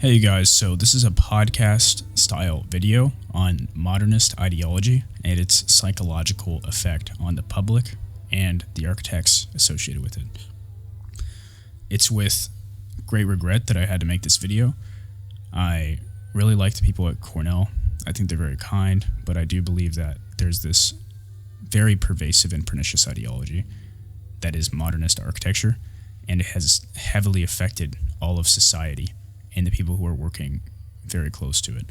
Hey guys, so this is a podcast style video on modernist ideology and its psychological effect on the public and the architects associated with it. It's with great regret that I had to make this video. I really like the people at Cornell. I think they're very kind, but I do believe that there's this very pervasive and pernicious ideology that is modernist architecture, and it has heavily affected all of society and the people who are working very close to it.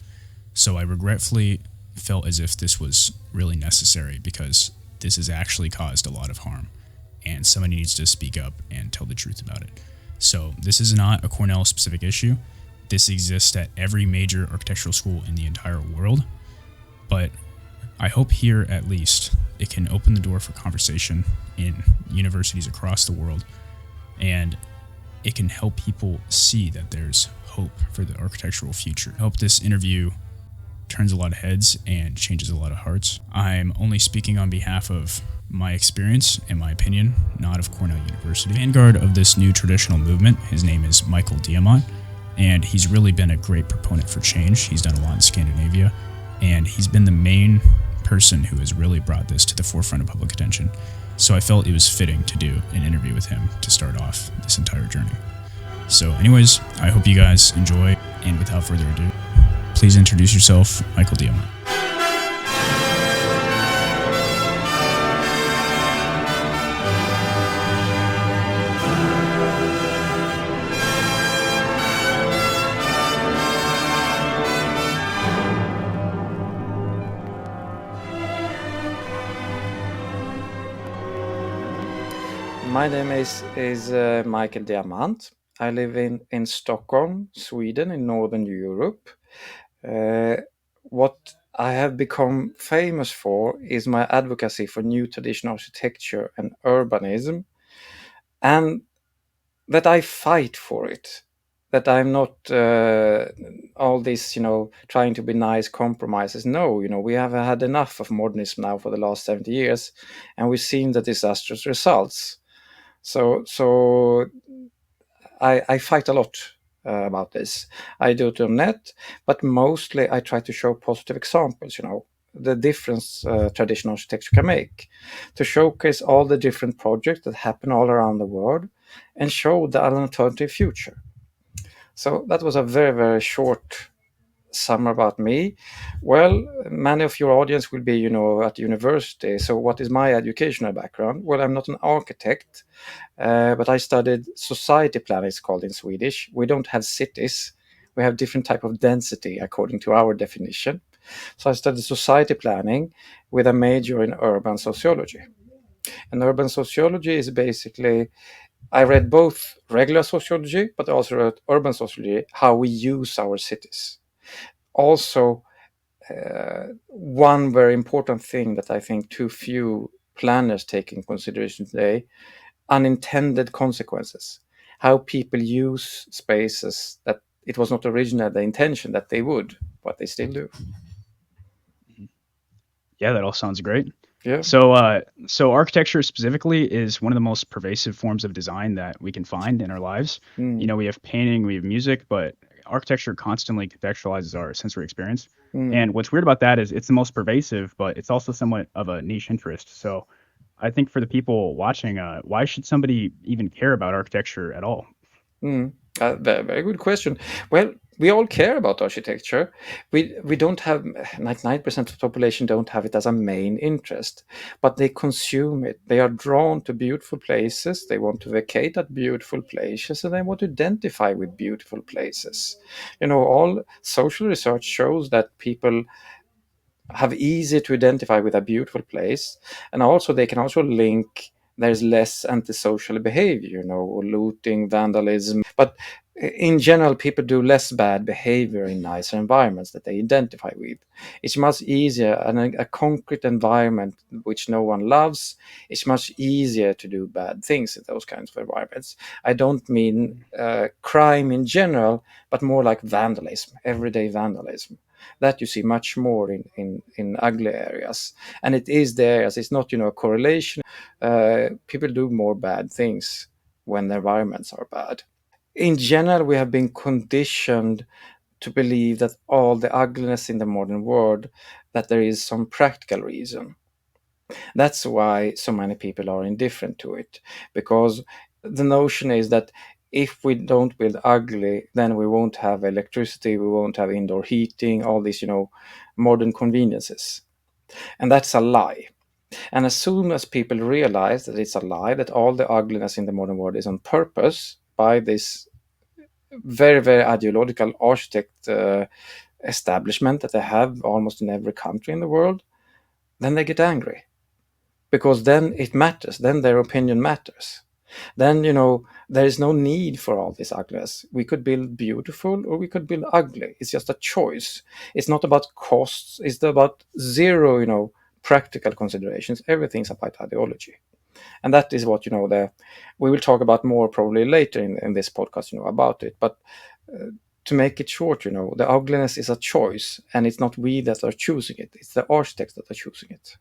So I regretfully felt as if this was really necessary because this has actually caused a lot of harm, and somebody needs to speak up and tell the truth about it. So this is not a Cornell specific issue. This exists at every major architectural school in the entire world, but I hope here at least it can open the door for conversation in universities across the world, and it can help people see that there's hope for the architectural future. I hope this interview turns a lot of heads and changes a lot of hearts. I'm only speaking on behalf of my experience and my opinion, not of Cornell University. The vanguard of this new traditional movement, his name is Michael Diamant, and he's really been a great proponent for change. He's done a lot in Scandinavia, and he's been the main person who has really brought this to the forefront of public attention. So I felt it was fitting to do an interview with him to start off this entire journey. So anyways, I hope you guys enjoy, and without further ado, please introduce yourself, Michael Diamant. My name is Michael Diamant. I live in Stockholm, Sweden, in Northern Europe. What I have become famous for is my advocacy for new traditional architecture and urbanism, and that I fight for it. That I'm not all this, trying to be nice compromises. No, we have had enough of modernism now for the last 70 years, and we've seen the disastrous results. So I fight a lot about this. I do it on net, but mostly I try to show positive examples, the difference traditional architecture can make, to showcase all the different projects that happen all around the world and show the alternative future. So that was a very, very short summer about me. Well, many of your audience will be, at university. So what is my educational background? Well, I'm not an architect, but I studied society planning, it's called in Swedish. We don't have cities. We have different type of density according to our definition. So I studied society planning with a major in urban sociology. And urban sociology is basically, I read both regular sociology, but also read urban sociology, how we use our cities. Also, one very important thing that I think too few planners take in consideration today, unintended consequences. How people use spaces that it was not originally the intention that they would, but they still do. Yeah, that all sounds great. Yeah. So architecture specifically is one of the most pervasive forms of design that we can find in our lives. Mm. We have painting, we have music, but architecture constantly contextualizes our sensory experience. Mm. And what's weird about that is it's the most pervasive, but it's also somewhat of a niche interest. So I think for the people watching, why should somebody even care about architecture at all? Mm. Very, very good question. Well, we all care about architecture. We don't have 99% of the population don't have it as a main interest, but they consume it. They are drawn to beautiful places. They want to vacate at beautiful places, and they want to identify with beautiful places. All social research shows that people have easy to identify with a beautiful place, and also they can also link there's less antisocial behavior, looting, vandalism, but in general people do less bad behavior in nicer environments that they identify with. It's much easier, and a concrete environment which no one loves, it's much easier to do bad things in those kinds of environments. I don't mean crime in general, but more like vandalism, everyday vandalism, that you see much more in ugly areas. And it is there, as it's not, a correlation. People do more bad things when the environments are bad. in general, we have been conditioned to believe that all the ugliness in the modern world, that there is some practical reason. That's why so many people are indifferent to it, because the notion is that if we don't build ugly, then we won't have electricity, we won't have indoor heating, all these, modern conveniences. And that's a lie. And as soon as people realize that it's a lie, that all the ugliness in the modern world is on purpose by this very, very ideological architect establishment that they have almost in every country in the world, then they get angry, because then it matters. Then their opinion matters. Then, there is no need for all this ugliness. We could build beautiful or we could build ugly. It's just a choice. It's not about costs. It's about zero, practical considerations. Everything's about ideology. And that is what, we will talk about more probably later in this podcast, about it. But to make it short, the ugliness is a choice, and it's not we that are choosing it. It's the architects that are choosing it.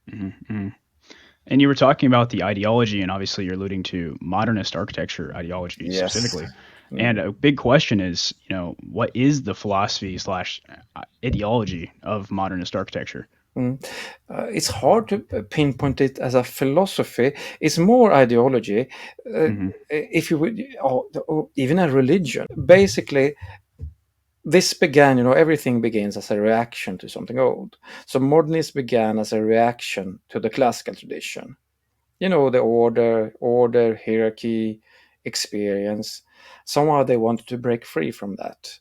Mm-hmm. And you were talking about the ideology, and obviously you're alluding to modernist architecture ideology Yes. specifically. And a big question is, what is the philosophy slash ideology of modernist architecture? It's hard to pinpoint it as a philosophy. It's more ideology. Mm-hmm. If you would, or even a religion. Basically, this began, everything begins as a reaction to something old. So modernism began as a reaction to the classical tradition. The order, hierarchy, experience. Somehow they wanted to break free from that.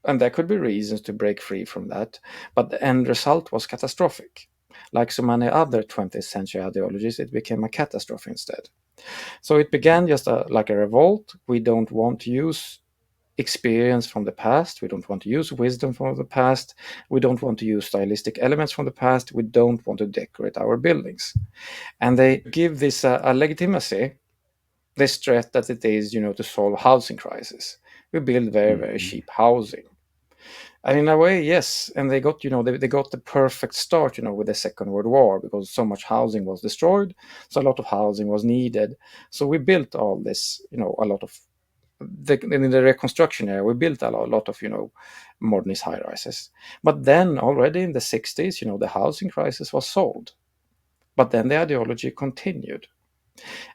And there could be reasons to break free from that, but the end result was catastrophic. Like so many other 20th century ideologies, it became a catastrophe instead. So it began just like a revolt. We don't want to use experience from the past. We don't want to use wisdom from the past. We don't want to use stylistic elements from the past. We don't want to decorate our buildings. And they give this a legitimacy, this threat that it is, to solve housing crisis. We build very, very Mm-hmm. cheap housing. And in a way, yes, and they got, they got the perfect start, with the Second World War, because so much housing was destroyed, so a lot of housing was needed. So we built all this, a lot of in the reconstruction area, we built a lot of, modernist high rises. But then already in the 60s, the housing crisis was solved. But then the ideology continued.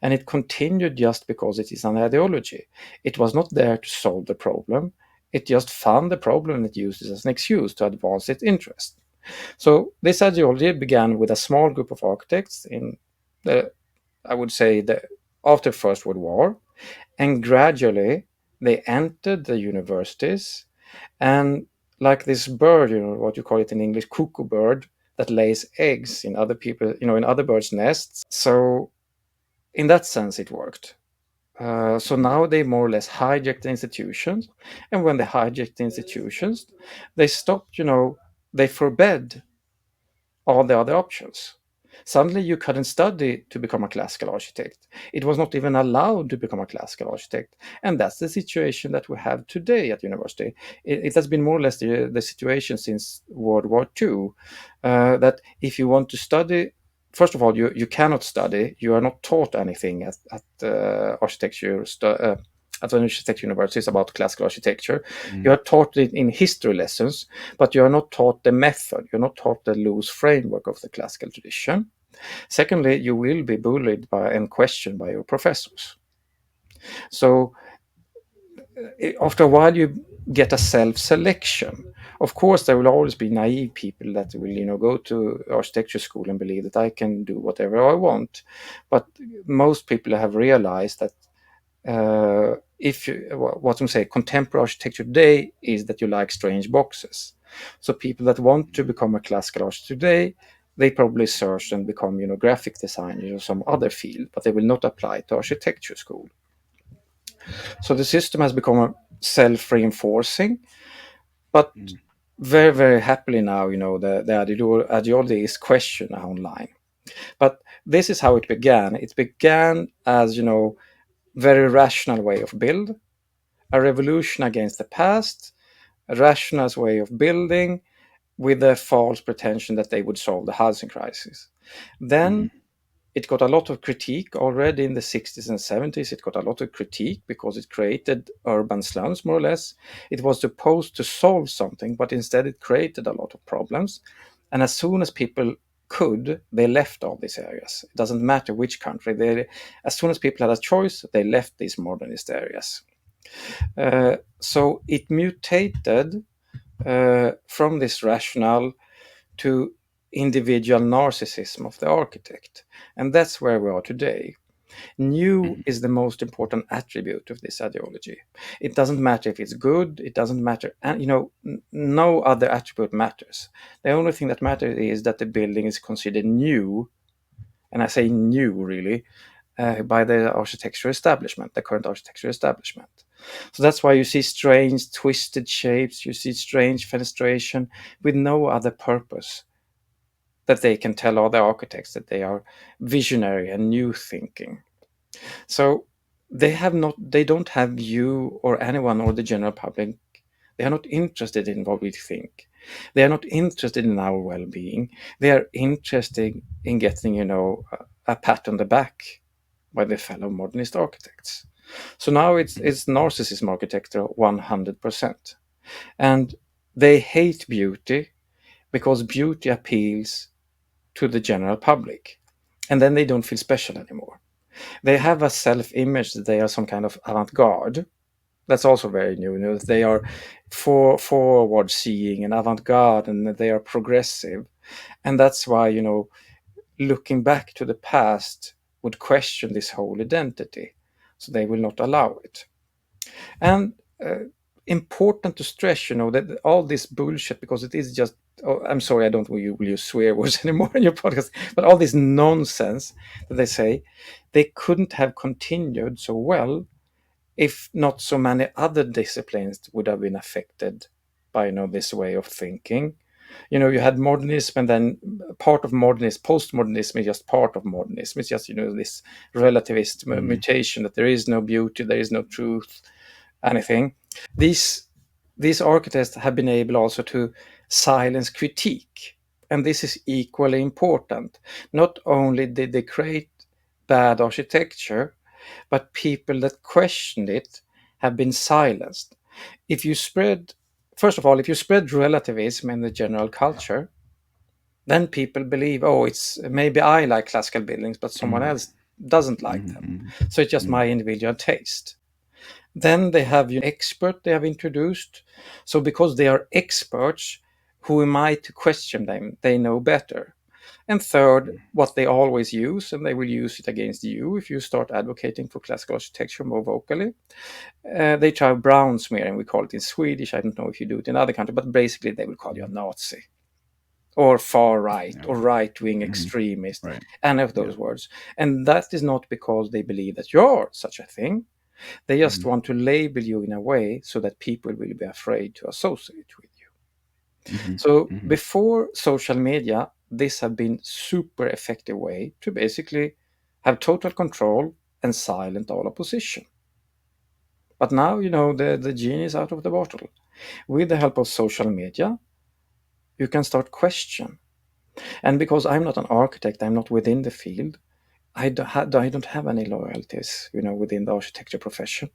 And it continued just because it is an ideology. It was not there to solve the problem. It just found the problem and it used it as an excuse to advance its interest. So this ideology began with a small group of architects in the, I would say, the after First World War, and gradually they entered the universities, and like this bird, what you call it in English, cuckoo bird, that lays eggs in other people, in other birds' nests. So in that sense, it worked. So now they more or less hijacked the institutions, and when they hijacked the institutions, they stopped. They forbade all the other options. Suddenly, you couldn't study to become a classical architect. It was not even allowed to become a classical architect. And that's the situation that we have today at university. It has been more or less the situation since World War II, that if you want to study, first of all, you cannot study, you are not taught anything at architecture. At an architecture universities about classical architecture. You are taught it in history lessons, but you are not taught the method. You're not taught the loose framework of the classical tradition. Secondly, you will be bullied by and questioned by your professors. So after a while, you get a self-selection. Of course, there will always be naive people that will, go to architecture school and believe that I can do whatever I want. But most people have realized that if you, what I'm saying, contemporary architecture today is that you like strange boxes. So people that want to become a classical architect today, they probably search and become, graphic designers or some other field, but they will not apply to architecture school. So the system has become self-reinforcing, but very, very happily now, the ideology is questioned online. But this is how it began. It began as, very rational way of build, a revolution against the past, a rational way of building with a false pretension that they would solve the housing crisis. Then it got a lot of critique already in the 60s and 70s. It got a lot of critique because it created urban slums, more or less. It was supposed to solve something, but instead it created a lot of problems. And as soon as people could, they left all these areas. It doesn't matter which country. As soon as people had a choice, they left these modernist areas. So it mutated from this rationale to individual narcissism of the architect. And that's where we are today. New Mhm. is the most important attribute of this ideology. It doesn't matter if it's good, it doesn't matter, and no other attribute matters. The only thing that matters is that the building is considered new, and I say new really, by the architectural establishment, the current architectural establishment. So that's why you see strange twisted shapes, you see strange fenestration with no other purpose that they can tell other architects that they are visionary and new thinking. So they don't have you or anyone or the general public. They are not interested in what we think. They are not interested in our well-being. They are interested in getting, a pat on the back by the fellow modernist architects. So now Mhm. it's narcissism architecture 100%. And they hate beauty because beauty appeals to the general public. And then they don't feel special anymore. They have a self-image that they are some kind of avant-garde. That's also very new. They are forward seeing and avant-garde, and they are progressive. And that's why, looking back to the past would question this whole identity. So they will not allow it. And important to stress, that all this bullshit, because it is just, oh, I'm sorry, I don't will use swear words anymore in your podcast, but all this nonsense that they say, they couldn't have continued so well if not so many other disciplines would have been affected by this way of thinking. You had modernism, and then part of modernism, postmodernism is just part of modernism. It's just this relativist Mhm. mutation that there is no beauty, there is no truth, anything. These architects have been able also to silence critique, and this is equally important. Not only did they create bad architecture, but people that questioned it have been silenced. If you spread, first of all, if you spread relativism in the general culture, then people believe, oh, it's maybe I like classical buildings, but someone Mhm. else doesn't like them. Mhm. So it's just Mhm. my individual taste. Then they have expert they have introduced. So because they are experts, who am I to question them? They know better. And third, what they always use, and they will use it against you if you start advocating for classical architecture more vocally. They try brown smearing, we call it in Swedish. I don't know if you do it in other countries, but basically they will call you a Mhm. Nazi or far right Yeah. or right wing Mhm. extremist, Right. any of Yeah. those words. And that is not because they believe that you're such a thing. They just Mhm. want to label you in a way so that people will be afraid to associate with you. Mhm. So Mhm. before social media, this had been super effective way to basically have total control and silent all opposition. But now, the genie is out of the bottle. With the help of social media, you can start question. And because I'm not an architect, I'm not within the field, I don't have any loyalties, within the architecture profession.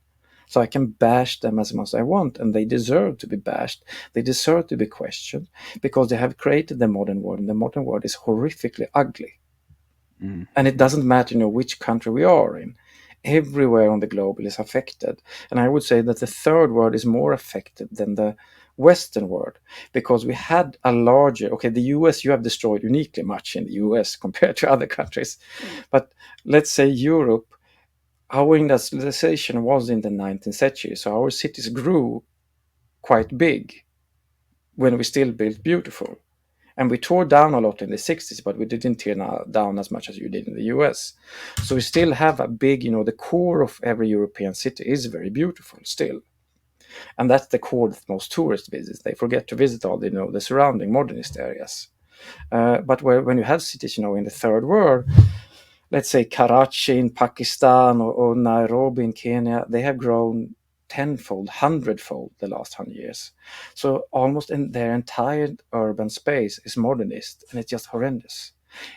So I can bash them as much as I want, and they deserve to be bashed. They deserve to be questioned because they have created the modern world, and the modern world is horrifically ugly. Mhm. And it Mhm. doesn't matter, which country we are in. Everywhere on the globe is affected. And I would say that the third world is more affected than the Western world because we had a larger, okay, the US, you have destroyed uniquely much in the US compared to other countries. But let's say Europe, our industrialization was in the 19th century. So our cities grew quite big when we still built beautiful. And we tore down a lot in the 60s, but we didn't tear down as much as you did in the US. So we still have a big, the core of every European city is very beautiful still. And that's the core that most tourists visit. They forget to visit all the surrounding modernist areas. But when you have cities, in the third world, let's say Karachi in Pakistan or Nairobi in Kenya, they have grown tenfold, hundredfold the last 100 years. So almost in their entire urban space is modernist, and it's just horrendous.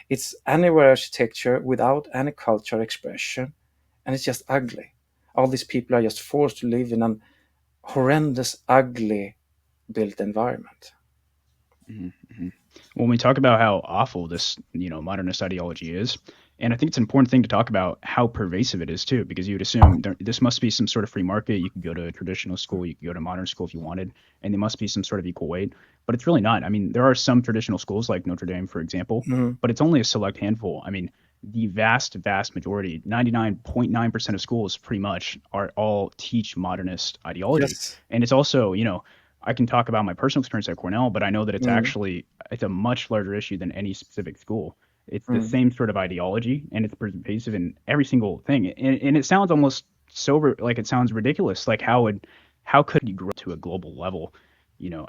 It's anywhere architecture without any cultural expression, and it's just ugly. All these people are just forced to live in an horrendous, ugly built environment. Mhm, mhm. When we talk about how awful this, modernist ideology is, and I think it's an important thing to talk about how pervasive it is too, because you would assume this must be some sort of free market. You could go to a traditional school, you could go to modern school if you wanted, and there must be some sort of equal weight. But it's really not. I mean, there are some traditional schools like Notre Dame, for example, Mhm. but it's only a select handful. I mean, the vast, vast majority, 99.9% of schools pretty much are all teach modernist ideology. Yes. And it's also, I can talk about my personal experience at Cornell, but I know that Mm, it's a much larger issue than any specific school. It's the mm, same sort of ideology, and it's pervasive in every single thing. And it sounds almost like it sounds ridiculous. Like how could you grow to a global level,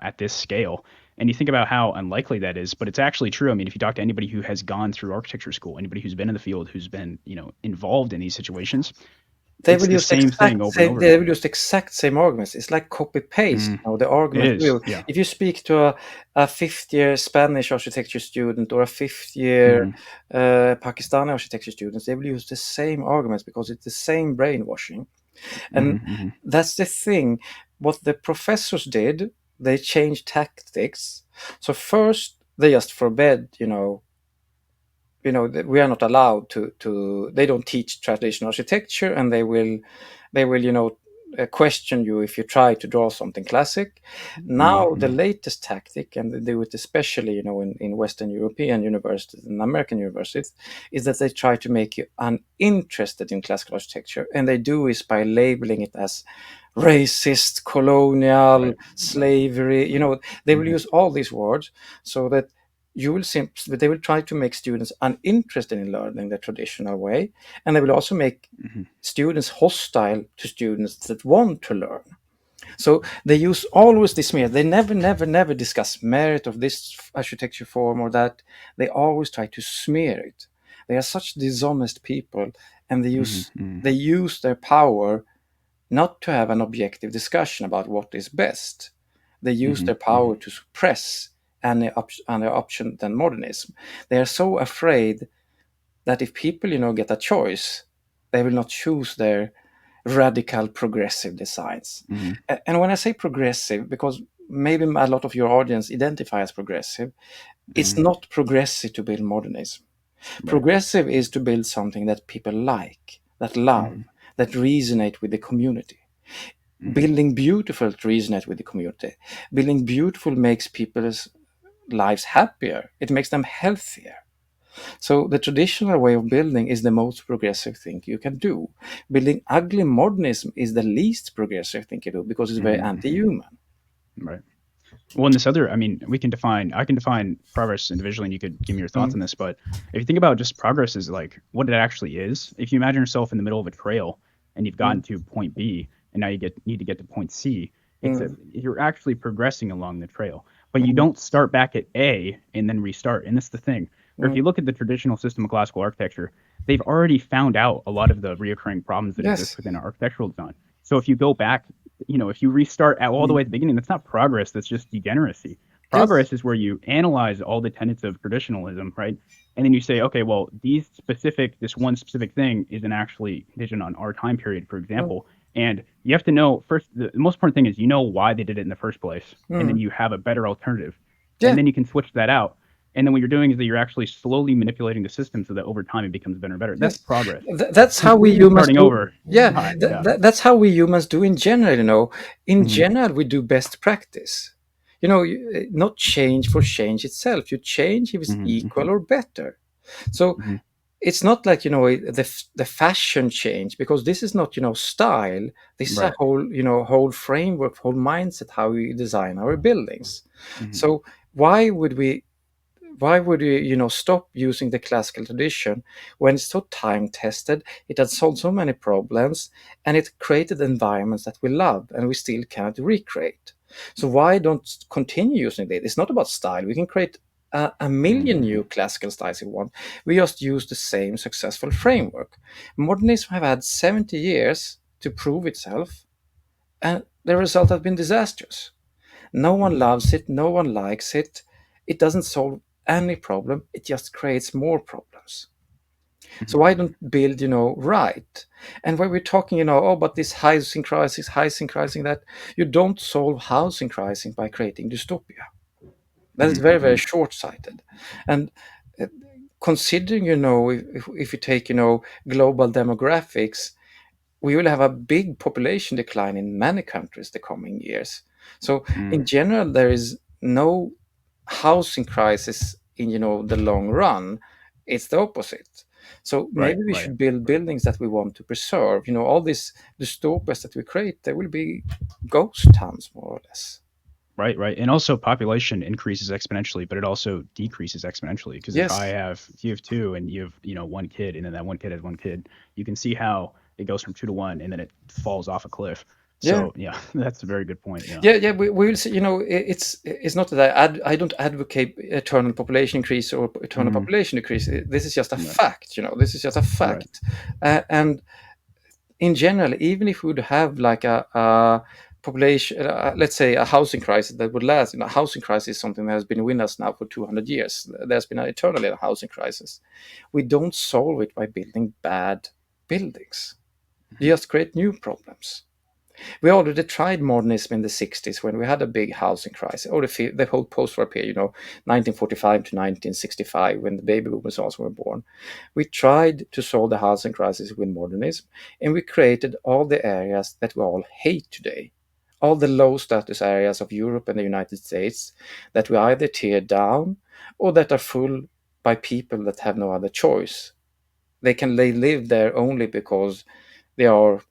at this scale? And you think about how unlikely that is, but it's actually true. I mean, if you talk to anybody who has gone through architecture school, anybody who's been in the field, who's been, involved in these situations, they it's will the use the same thing exact over and same over they again. will use the exact same arguments. It's like copy paste, Mm, the it argument is, will. yeah. If you speak to a fifth year Spanish architecture student or a fifth year Hmm. Pakistani architecture students, they will use the same arguments because it's the same brainwashing. Hmm. And Hmm. that's the thing. What the professors did, they changed tactics. So first they just forbade, we are not allowed to they don't teach traditional architecture, and they will question you if you try to draw something classic. Now the Hmm. latest tactic, and they do it especially in Western European universities and American universities, is that they try to make you uninterested in classical architecture, and they do is by labeling it as racist, colonial, Right, right. slavery. They will Hmm. use all these words so that they will try to make students uninterested in learning the traditional way, and they will also make Hmm. students hostile to students that want to learn. So they use always this merit. They never, never, never discuss merit of this architecture form or that. They always try to smear it. They are such dishonest people, and they Hmm. use Hmm. they use their power not to have an objective discussion about what is best. They use Hmm. their Hmm. power to suppress any option than modernism. They are so afraid that if people, get a choice, they will not choose their radical progressive designs. Hmm. And when I say progressive, because maybe a lot of your audience identify as progressive, it's Hmm. not progressive to build modernism. Right. Progressive is to build something that people like, that love, Hmm. that resonate with the community. Hmm. Building beautiful to resonate with the community. Building beautiful makes people's lives happier. It makes them healthier. So the traditional way of building is the most progressive thing you can do. Building ugly modernism is the least progressive thing you do because it's very Hmm. Hmm. anti-human. Right. Well, in this other, I mean, I can define progress individually, and you could give me your thoughts Mm, on this. But if you think about just progress as like what it actually is, if you imagine yourself in the middle of a trail and you've gotten mm, to point B, and now need to get to point C, mm, you're actually progressing along the trail. But you mm, don't start back at A and then restart. And that's the thing. Or if mm. you look at the traditional system of classical architecture, they've already found out a lot of the reoccurring problems that exist Yes, within architectural design. So if you go back, if you restart all the mm, way at the beginning, that's not progress. That's just degeneracy. yes, Progress is where you analyze all the tenets of traditionalism, right? And then you say, okay, well, this one specific thing isn't actually contingent on our time period, for mm, example. And you have to know first, the most important thing is you know why they did it in the first place. And then mm. you have a better alternative. Yeah, And then you can switch that out. And then what you're doing is that you're actually slowly manipulating the system so that over time it becomes better and better. That's yes. progress. That's how we Completely humans starting do. over. Yeah, Not, yeah. that's how we humans do in general. In Hmm. general, we do best practice. Not change for change itself. You change if it's Hmm. equal Hmm. or better. So Hmm. it's not like the fashion change, because this is not style. This is a Right. whole framework, whole mindset how we design our buildings. Hmm. So why would we stop using the classical tradition when it's so time tested, it has solved so many problems, and it created environments that we love and we still cannot recreate? So why don't continue using it? It's not about style. We can create a million Hmm. new classical styles if we want. We just use the same successful framework. Modernism have had 70 years to prove itself, and the result has been disastrous. No one Hmm. loves it. No one likes it. It doesn't solve any problem, it just creates more problems. So Mhm. why don't build, right? And when we're talking, oh, but this housing crisis, that you don't solve housing crisis by creating dystopia. That is Mhm. very, very Mhm. short-sighted. And uh, considering, if you take, global demographics, we will have a big population decline in many countries the coming years. So Mm. in general, there is no housing crisis in the long run. It's the opposite. So Right. maybe we Right. should build buildings that we want to preserve. All these dystopias that we create, they will be ghost towns more or less. Right, right. And also population increases exponentially, but it also decreases exponentially because Yes. if you have two and you have, one kid and then that one kid has one kid, you can see how it goes from 2 to 1 and then it falls off a cliff. Yeah. So, yeah, that's a very good point. Yeah. Yeah, yeah, we will see. It's not that I don't advocate eternal population increase or eternal Mhm. population decrease. This is just a Right. fact. This is just a Right. fact. And in general, even if we would have like a population, let's say a housing crisis that would last. Housing crisis is something that has been with us now for 200 years. There's been eternally a housing crisis. We don't solve it by building bad buildings. You Mhm. just create new problems. We already tried modernism in the 60s when we had a big housing crisis, or the whole post-war period, 1945 to 1965, when the baby boomers also were born. We tried to solve the housing crisis with modernism, and we created all the areas that we all hate today. All the low status areas of Europe and the United States that we either tear down or that are full by people that have no other choice. They live there only because they are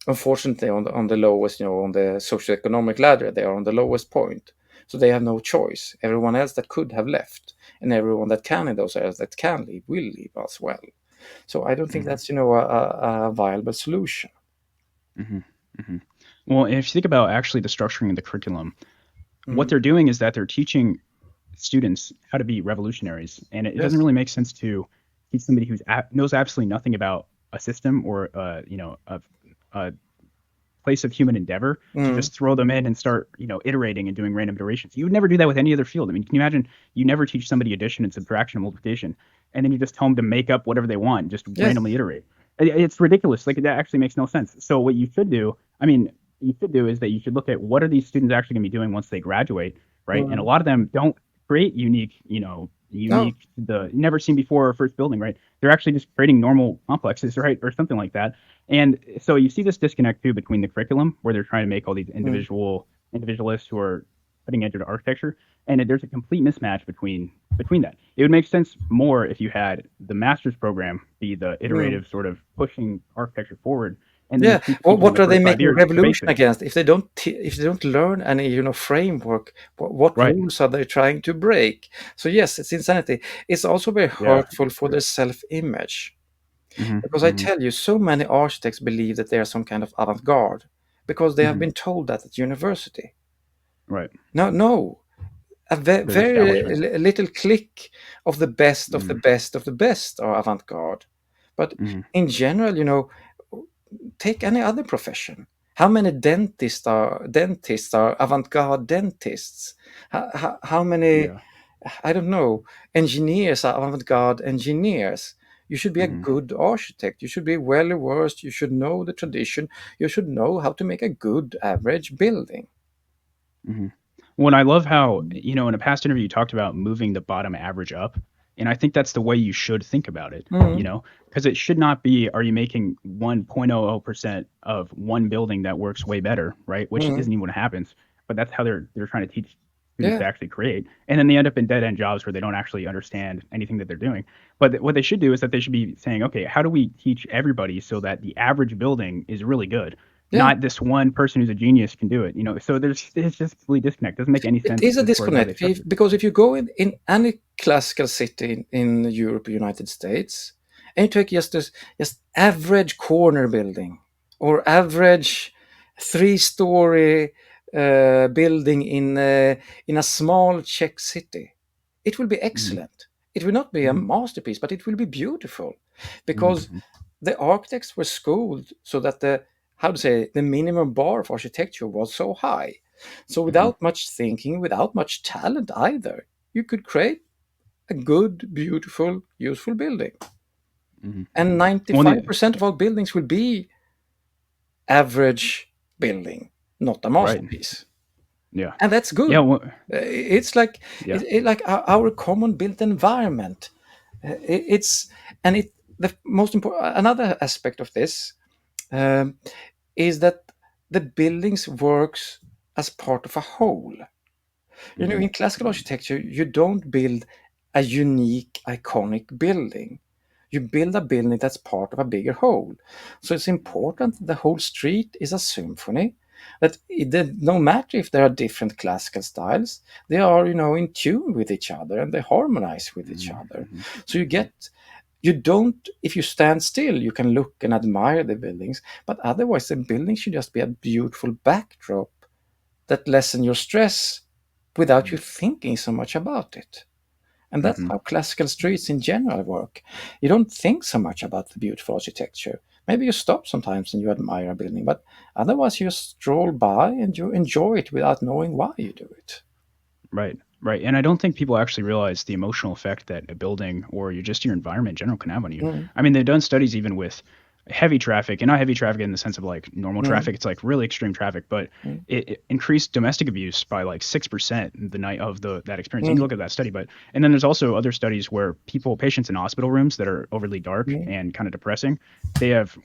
unfortunately on the lowest, on the socioeconomic ladder. They are on the lowest point, so they have no choice. Everyone else that could have left, and everyone that can in those areas that can leave will leave as well. So I don't think Mhm. that's a viable solution. Mhm. Mhm. Well, if you think about actually the structuring of the curriculum, what Mm. they're doing is that they're teaching students how to be revolutionaries, and it doesn't Yes. really make sense to teach somebody knows absolutely nothing about a system or a place of human endeavor to Mm. just throw them in and start, iterating and doing random iterations. You would never do that with any other field. I mean, can you imagine you never teach somebody addition and subtraction and multiplication, and then you just tell them to make up whatever they want, just Yes. randomly iterate? It's ridiculous. Like that actually makes no sense. So what you should do, I mean, you should do is that you should look at what are these students actually going to be doing once they graduate, right? And a Mm. lot of them don't create No. the never seen before first building, right? They're actually just creating normal complexes, right, or something like that. And so you see this disconnect too between the curriculum, where they're trying to make all these Mm. individualists who are putting edge into architecture, and there's a complete mismatch between that. It would make sense more if you had the master's program be the Mm. iterative sort of pushing architecture forward, and then you Yeah. teach Well, people in what the are they first five making years the revolution basics. against? If they don't learn any framework, what Right. rules are they trying to break? So yes, it's insanity. It's also very Yeah. hurtful for their self-image. Hmm. Because I Hmm. tell you, so many architects believe that they are some kind of avant-garde because they have Hmm. been told that at university. Right. No, no, a They're the very establishment. little clique of the best of the Hmm. best of the best are avant-garde. But Hmm. in general, take any other profession. How many dentists are avant-garde dentists? How many, Yeah. I don't know, engineers are avant-garde engineers? You should be a Hmm. good architect. You should be well versed. You should know the tradition. You should know how to make a good average building. Mhm. Well, and I love how, in a past interview, you talked about moving the bottom average up. And I think that's the way you should think about it, Mm, because it should not be, are you making 1.00% of one building that works way better, right? Which mm, isn't even what happens. But that's how they're trying to teach students yeah, to actually create. And then they end up in dead end jobs where they don't actually understand anything that they're doing. But what they should do is that they should be saying, okay, how do we teach everybody so that the average building is really good? yeah. Not this one person who's a genius can do it. So it's just complete disconnect. Doesn't make any It sense is a as far as how they disconnect structure. because if you go in any classical city in Europe, United States, and you take just average corner building or average three-story building in a small Czech city, it will be Mhm. excellent. It will not be a Mhm. masterpiece, but it will be beautiful because Mhm. the architects were schooled so that the how to say the minimum bar of architecture was so high. So Mhm. without much thinking, without much talent either, you could create a good, beautiful, useful building. Hmm. And Well, 95% of all buildings will be average building, not a right. masterpiece. Yeah. And that's Yeah. good. Well, It's like yeah. like our common built environment. It's and it the most important another aspect of this um, is that the buildings works as part of a whole. You know, Hmm. in classical Hmm. architecture, you don't build a unique, iconic building. You build a building that's part of a bigger whole. So it's important that the whole street is a symphony. No matter if there are different classical styles, they are, in tune with each other and they harmonize with each Hmm. other. Hmm. So you don't, if you stand still, you can look and admire the buildings, but otherwise the building should just be a beautiful backdrop that lessen your stress without you thinking so much about it. And that's Hmm. how classical streets in general work. You don't think so much about the beautiful architecture. Maybe you stop sometimes and you admire a building, but otherwise you stroll by and you enjoy it without knowing why you do it. Right, right. And I don't think people actually realize the emotional effect that a building or just your environment in general can have on you. Mm, I mean, they've done studies even with heavy traffic, and not heavy traffic in the sense of like normal mm, traffic. It's like really extreme traffic, but mm, it increased domestic abuse by like 6% the night of the that experience. You can mm, look at that study, but and then there's also other studies where patients in hospital rooms that are overly dark mm. and kind of depressing, they have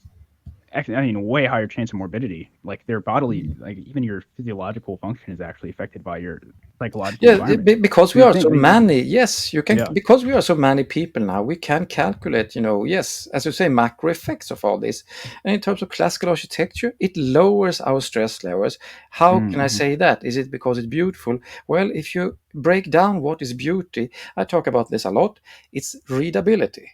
I mean, way higher chance of morbidity. Like their bodily, like even your physiological function is actually affected by your psychological Yeah, environment. because So we you are so think, many. Yes, you can, yeah, because we are so many people now, we can calculate, yes, as you say, macro effects of all this. And in terms of classical architecture, it lowers our stress levels. How can I mm-hmm, say that? Is it because it's beautiful? Well, if you break down what is beauty, I talk about this a lot, it's readability.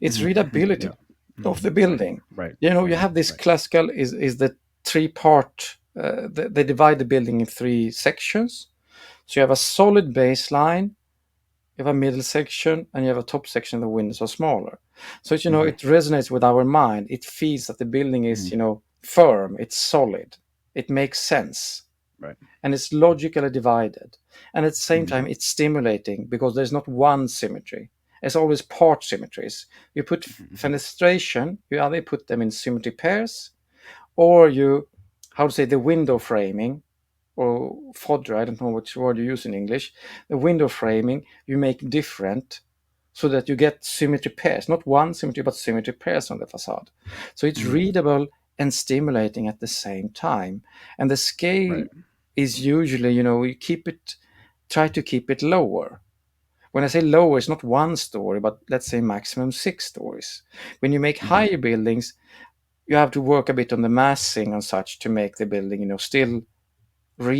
It's mm-hmm, hmm, readability yeah, hmm, of the right, building. right, You have this right, classical is the three part. They divide the building in three sections. So you have a solid baseline, you have a middle section, and you have a top section. The windows are smaller. So mm-hmm, it resonates with our mind. It feels that the building is, hmm, firm. It's solid. It makes sense, right, and it's logically divided. And at the same mm-hmm, time, it's stimulating because there's not one symmetry. There's always part symmetries. You put hmm, fenestration. You either put them in symmetry pairs, or you, how to say, the window framing or fodder, I don't know which word you use in English, the window framing you make different so that you get symmetry pairs, not one symmetry, but symmetry pairs on the facade. So it's mm, readable and stimulating at the same time. And the scale right, is usually, we try to keep it lower. When I say lower, it's not one story, but let's say maximum 6 stories. When you make mm-hmm, higher buildings, you have to work a bit on the massing and such to make the building, still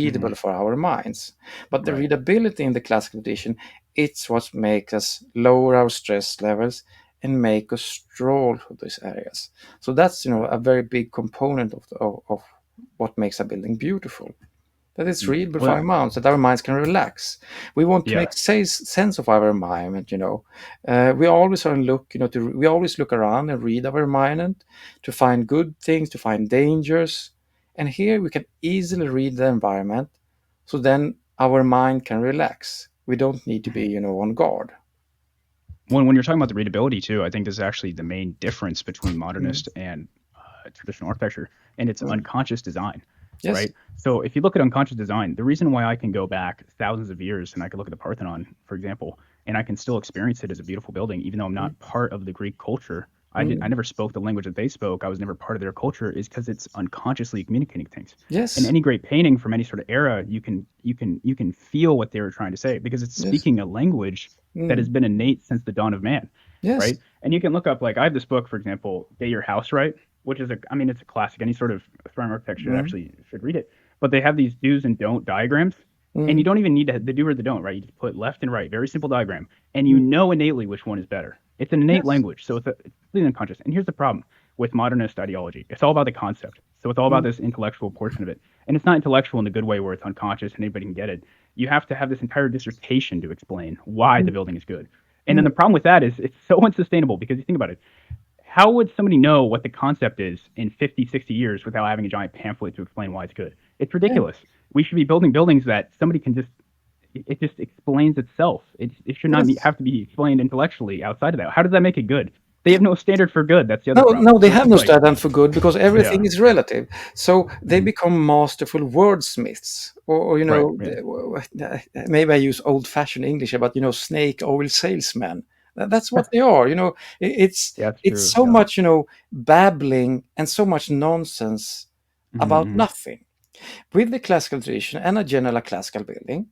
mm-hmm, readable for our minds. But the right, readability in the classical edition, it's what makes us lower our stress levels and make us stroll through these areas. So that's right, a very big component of what makes a building beautiful. That it's mm. readable for Well, our minds, that our minds can relax. We want to yeah. make sense of our environment. We always are on look, we always look around and read our environment to find good things, to find dangers. And here we can easily read the environment, so then our mind can relax. We don't need to be, Mhm. on guard. When you're talking about the readability too, I think this is actually the main difference between Mm, modernist and traditional architecture, and it's mm. unconscious design, Yes. right? So if you look at unconscious design, the reason why I can go back thousands of years and I can look at the Parthenon, for example, and I can still experience it as a beautiful building, even though I'm Mm, not part of the Greek culture. I mm. never spoke the language that they spoke. I was never part of their culture. Is because it's unconsciously communicating things. In Yes. any great painting from any sort of era, you can feel what they were trying to say because it's Yes. speaking a language that has Mm. been innate since the dawn of man, Yes. right? And you can look up like I have this book, for example, Get Your House Right, which is I mean, it's a classic. Any sort of aspiring architect Mm. should read it. But they have these do's and don't diagrams, and you Mm. don't even need to the do or the don't, right? You just put left and right, very simple diagram, and you Mm. know innately which one is better. It's an innate Yes. language, so it's completely unconscious. And here's the problem with modernist ideology: it's all about the concept. So it's all about Mm. this intellectual portion of it, and it's not intellectual in the good way where it's unconscious and anybody can get it. You have to have this entire dissertation to explain why the Mm. building is good. And then Mm. the problem with that is it's so unsustainable because you think about it. How would somebody know what the concept is in 50, 60 years without having a giant pamphlet to explain why it's good? It's Yeah. ridiculous. We should be building buildings that somebody can just it just explains itself. It should not Yes. have to be explained intellectually outside of that. How does that make it good? They have no standard for good. That's the other No, problem. no, they So it's have just no like, standard for good because everything yeah, is relative. So they hmm become masterful wordsmiths, or right, yeah, maybe I use old-fashioned English, but snake oil salesmen. That's what they are. yeah, that's It's true. so Yeah, much babbling and so much nonsense about hmm nothing. With the classical tradition and a general classical building,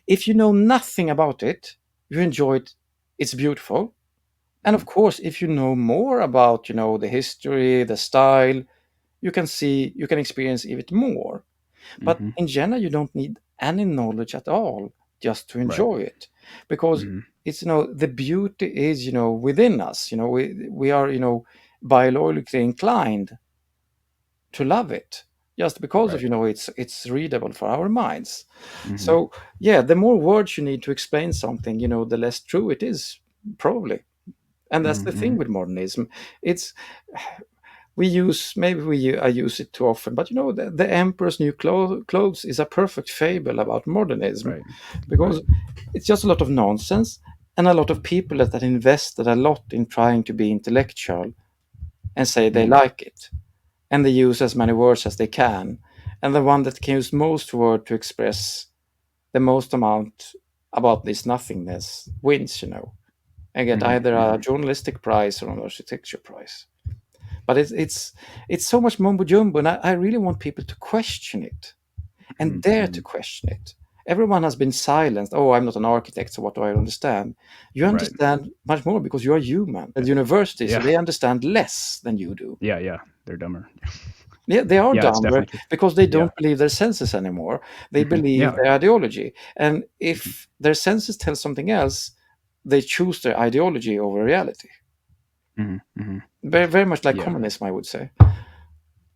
if you know nothing about it, you enjoy it. It's beautiful, and hmm of course, if you know more about, the history, the style, you can experience even more. But hmm in general, you don't need any knowledge at all just to right, enjoy it, because hmm it's, the beauty is, within us. We are, biologically inclined to love it just because of, right, it's readable for our minds. hmm So yeah, the more words you need to explain something, the less true it is, probably. And that's the hmm thing with modernism. It's we use maybe we I use it too often, but the emperor's new clothes is a perfect fable about modernism, right, because right, it's just a lot of nonsense, and a lot of people that invested a lot in trying to be intellectual and say they hmm like it, and they use as many words as they can, and the one that can use most word to express the most amount about this nothingness wins, and get hmm either a hmm journalistic prize or an architecture prize. But it's so much mumbo jumbo, and I really want people to question it and dare to hmm question it. Everyone has been silenced. Oh, I'm not an architect, so what do I understand? You right, understand much more because you are human. At yeah, university, so yeah, they understand less than you do. yeah, yeah. They're dumber. Yeah, they are Yeah, it's dumber definitely true. because they Yeah, don't believe their senses anymore. They believe yeah, their ideology. And hmm if their senses tell something else, they choose their ideology over reality. hmm hmm Very, very much like yeah. communism, I would say.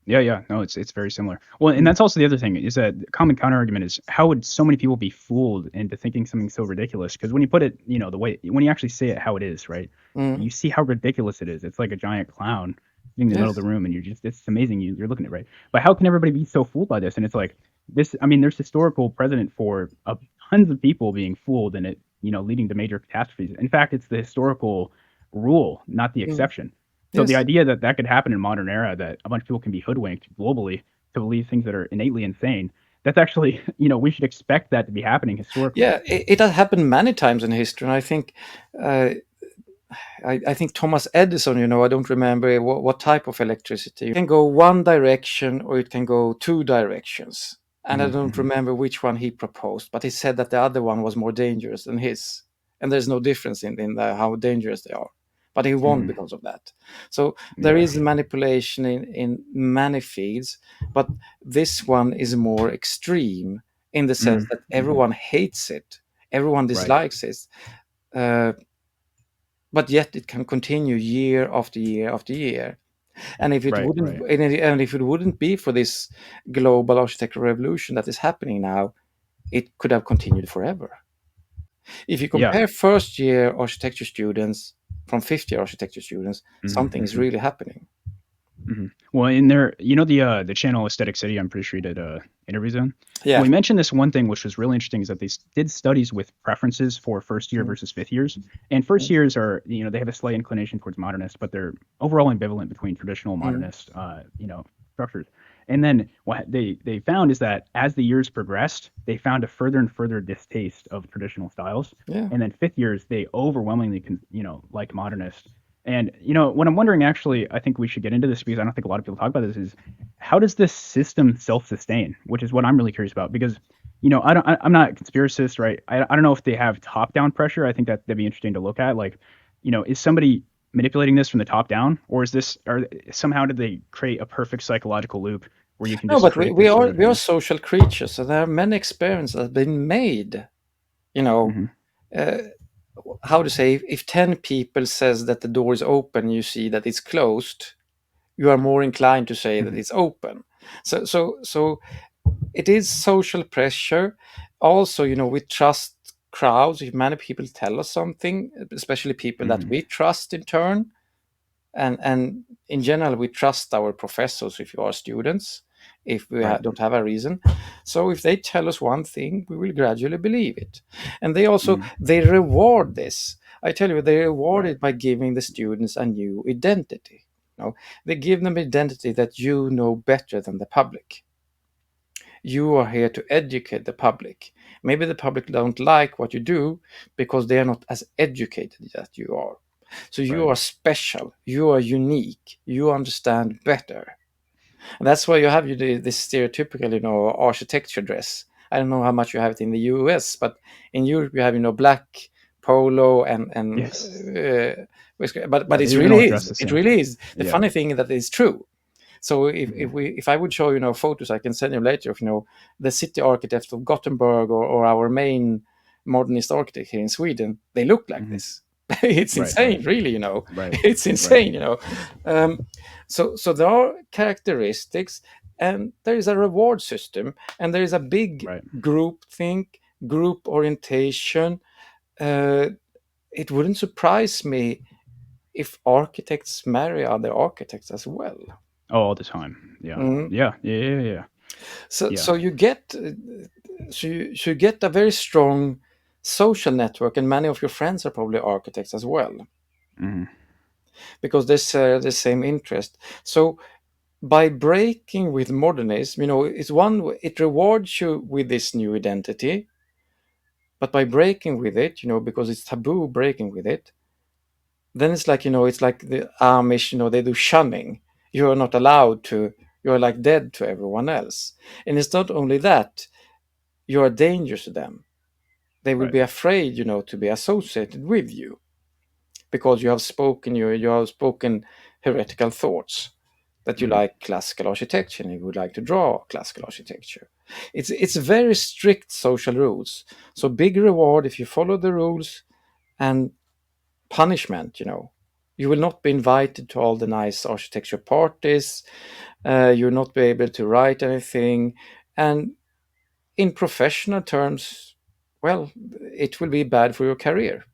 Yeah, yeah. No, it's very similar. Well, and Mm, that's also the other thing is that the common counter argument is how would so many people be fooled into thinking something so ridiculous? Because when you put it, the way when you actually say it how it is, right? mm, You see how ridiculous it is. It's like a giant clown sitting in the middle of the yes. room, and it's amazing. You're looking at it, right? But how can everybody be so fooled by this? And it's like this. I mean, there's historical precedent for tons of people being fooled, and it leading to major catastrophes. In fact, it's the historical rule, not the Mm, exception. So the yes. idea that that could happen in modern era, that a bunch of people can be hoodwinked globally to believe things that are innately insane, that's actually, we should expect that to be happening historically. Yeah, it has happened many times in history, and uh, I think Thomas Edison. I don't remember what type of electricity. It can go one direction or it can go two directions, and I hmm don't hmm remember which one he proposed. But he said that the other one was more dangerous than his, and there's no difference in how dangerous they are. But he won hmm because of that. So there Yeah. is manipulation in many fields, but this one is more extreme in the sense hmm that hmm everyone hates it, everyone Right. dislikes it, uh, but yet it can continue year after year after year. And if it Right. wouldn't, Right. and if it wouldn't be for this global architectural revolution that is happening now, it could have continued forever. If you Yeah. compare first year architecture students from fifth year architecture students, hmm something is hmm really happening. Well, in there, the channel Aesthetic City, I'm pretty sure you did interviews on. Well, Yeah. we mentioned this one thing which was really interesting is that they did studies with preferences for first year Mm, versus fifth years. And first years are, they have a slight inclination towards modernist, but they're overall ambivalent between traditional mm, modernist, structures. And then what they found is that as the years progressed, they found a further and further distaste of traditional styles. yeah. And then fifth years, they overwhelmingly, like modernist. And what I'm wondering, actually, I think we should get into this because I don't think a lot of people talk about this. Is how does this system self-sustain? Which is what I'm really curious about because I'm not a conspiracist, right? I don't know if they have top-down pressure. I think that'd be interesting to look at. Like, is somebody manipulating this from the top down, or is this, or somehow did they create a perfect psychological loop where you can No, just but we, create we this sort are of we are thing? social creatures, so there are many experiments that have been made. You know, hmm uh, how to say, if 10 people says that the door is open, you see that it's closed, you are more inclined to say that hmm it's open. So it is social pressure. Also, we trust crowds. If many people tell us something, especially people that hmm we trust in turn, and in general we trust our professors if you are students. if we Right. don't have a reason. So if they tell us one thing, we will gradually believe it. And they also Mhm. they reward this. I tell you, they reward Right. it by giving the students a new identity. They give them identity that you know better than the public. You are here to educate the public. Maybe the public don't like what you do because they are not as educated as you are. So you Right. are special, you are unique, you understand better. And that's why you have this stereotypical, architecture dress. I don't know how much you have it in the US, but in Europe you have, black polo and Yes. but Yeah, it they even all really dress is. the It same. really is. The Yeah. funny thing is that it's true. So Mhm. if I would show photos, I can send you later of the city architects of Gothenburg or our main modernist architect here in Sweden, they look like Mhm. this. It's Right. Right. insane, really. Right. It's Right. insane. So there are characteristics, and there is a reward system, and there is a big Right. group think, group orientation. Uh, it wouldn't surprise me if architects marry other architects as well. Oh, all the time. Yeah. Mhm. Yeah. Yeah. Yeah. Yeah. So Yeah. so you get so you get a very strong social network, and many of your friends are probably architects as well Mhm. because they share the same interest. So by breaking with modernism, it rewards you with this new identity, but by breaking with it, because it's taboo breaking with it, then it's like the Amish, they do shunning. You are not allowed to. You are like dead to everyone else, and it's not only that you are dangerous to them. They will Right. be afraid, to be associated with you because you have spoken heretical thoughts that you Mhm. like classical architecture and you would like to draw classical architecture. It's very strict social rules. So big reward if you follow the rules, and punishment. You will not be invited to all the nice architecture parties. You'll not be able to write anything, and in professional terms, well, it will be bad for your career.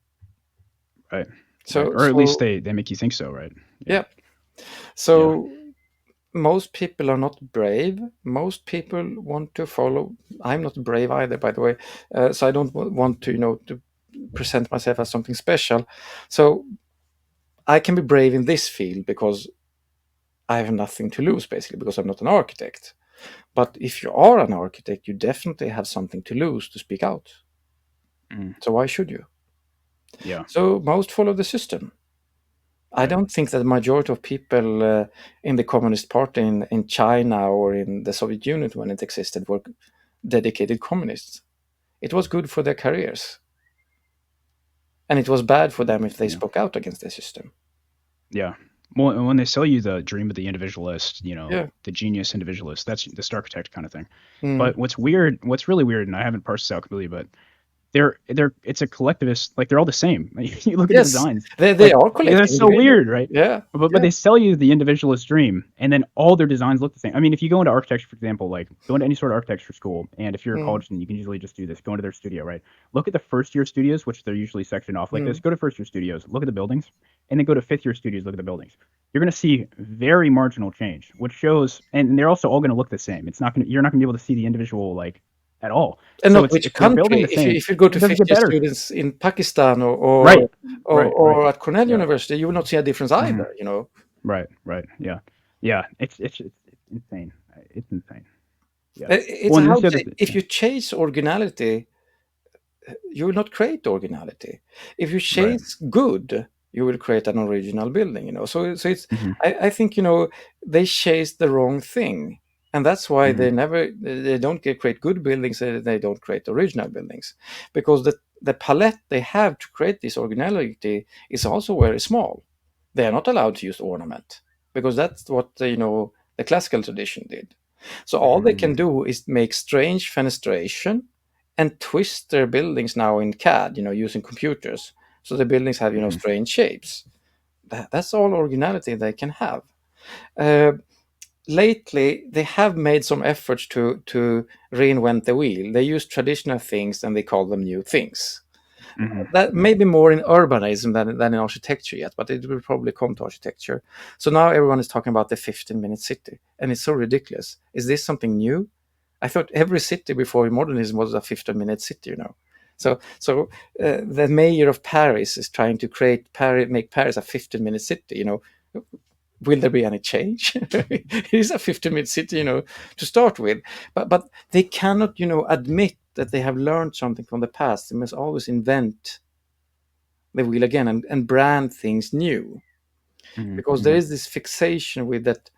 Right. Right. So, Or at least so they make you think so. Right. Yeah. yeah. Yeah. So most people are not brave. Most people want to follow. I'm not brave either, by the way. So I don't want to, to present myself as something special. So I can be brave in this field because I have nothing to lose, basically, because I'm not an architect. But if you are an architect, you definitely have something to lose to speak out. Mhm. So why should you? Yeah. So most follow the system. I Right. don't think that the majority of people in the Communist Party in China or in the Soviet Union when it existed were dedicated communists. It was good for their careers, and it was bad for them if they Yeah. spoke out against the system. Yeah. Well, and when they sell you the dream of the individualist, Yeah. the genius individualist, that's the star architect kind of thing. Mm. But what's really weird, and I haven't parsed this out completely, but it's a collectivist, like they're all the same. Like, you look at the Yes, designs, they like are that's collective. so Really. weird, right? Yeah. But Yeah. they sell you the individualist dream, and then all their designs look the same. I mean, if you go into architecture, for example, like go into any sort of architecture school, and if you're a Mm. college student, you can usually just do this. Go into their studio, right? Look at the first year studios, which they're usually sectioned off like this. Mm. Go to first year studios, look at the buildings, and then go to fifth year studios, look at the buildings. You're going to see very marginal change, which shows, and they're also all going to look the same. You're not going to be able to see the individual like at all. And So not it's which if they're building country. the If you same, if you go to it doesn't fifth get year better. students in Pakistan Right, right, right. or at Cornell Yeah. University, you will not see a difference Hmm. either. Right, right. Yeah, yeah. It's insane. It's insane. Yeah. It's Well, a and how this to the other say, thing. if Yeah. you chase originality, you will not create originality. If you Right. chase good, you will create an original building. So it's Hmm. I think they chase the wrong thing, and that's why Hmm. they don't create good buildings. They don't create original buildings because the palette they have to create this originality is also very small. They are not allowed to use ornament because that's what the classical tradition did. So all they Hmm. can do is make strange fenestration and twist their buildings now in CAD, using computers. So the buildings have, Hmm. strange shapes. That's all originality they can have. Uh, Lately, they have made some efforts to reinvent the wheel. They use traditional things and they call them new things. Hmm. That Yeah. maybe more in urbanism than in architecture yet, but it will probably come to architecture. So now everyone is talking about the 15-minute city, and it's so ridiculous. Is this something new? I thought every city before modernism was a 15-minute city, the mayor of Paris is trying to make Paris a 15-minute city. Will there be any change? It is a 15-minute city, to start with, but they cannot, admit that they have learned something from the past. They must always invent the wheel again and brand things new, Hmm. because there Hmm. is this fixation with that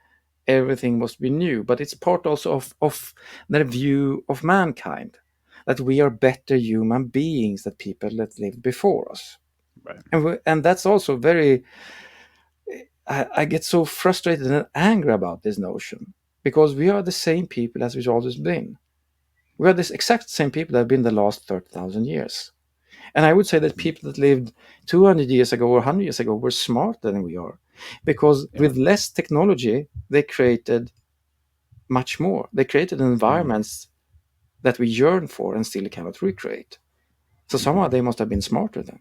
everything must be new, but it's part also of their view of mankind, that we are better human beings than people that lived before us. Right. And that's also very, I get so frustrated and angry about this notion, because we are the same people as we've always been. We are this exact same people that have been the last 30,000 years. And I would say that Mhm. people that lived 200 years ago or 100 years ago were smarter than we are, because Yeah. with less technology, they created much more. They created Hmm. environments that we yearn for and still cannot recreate. So somehow Hmm. they must have been smarter then.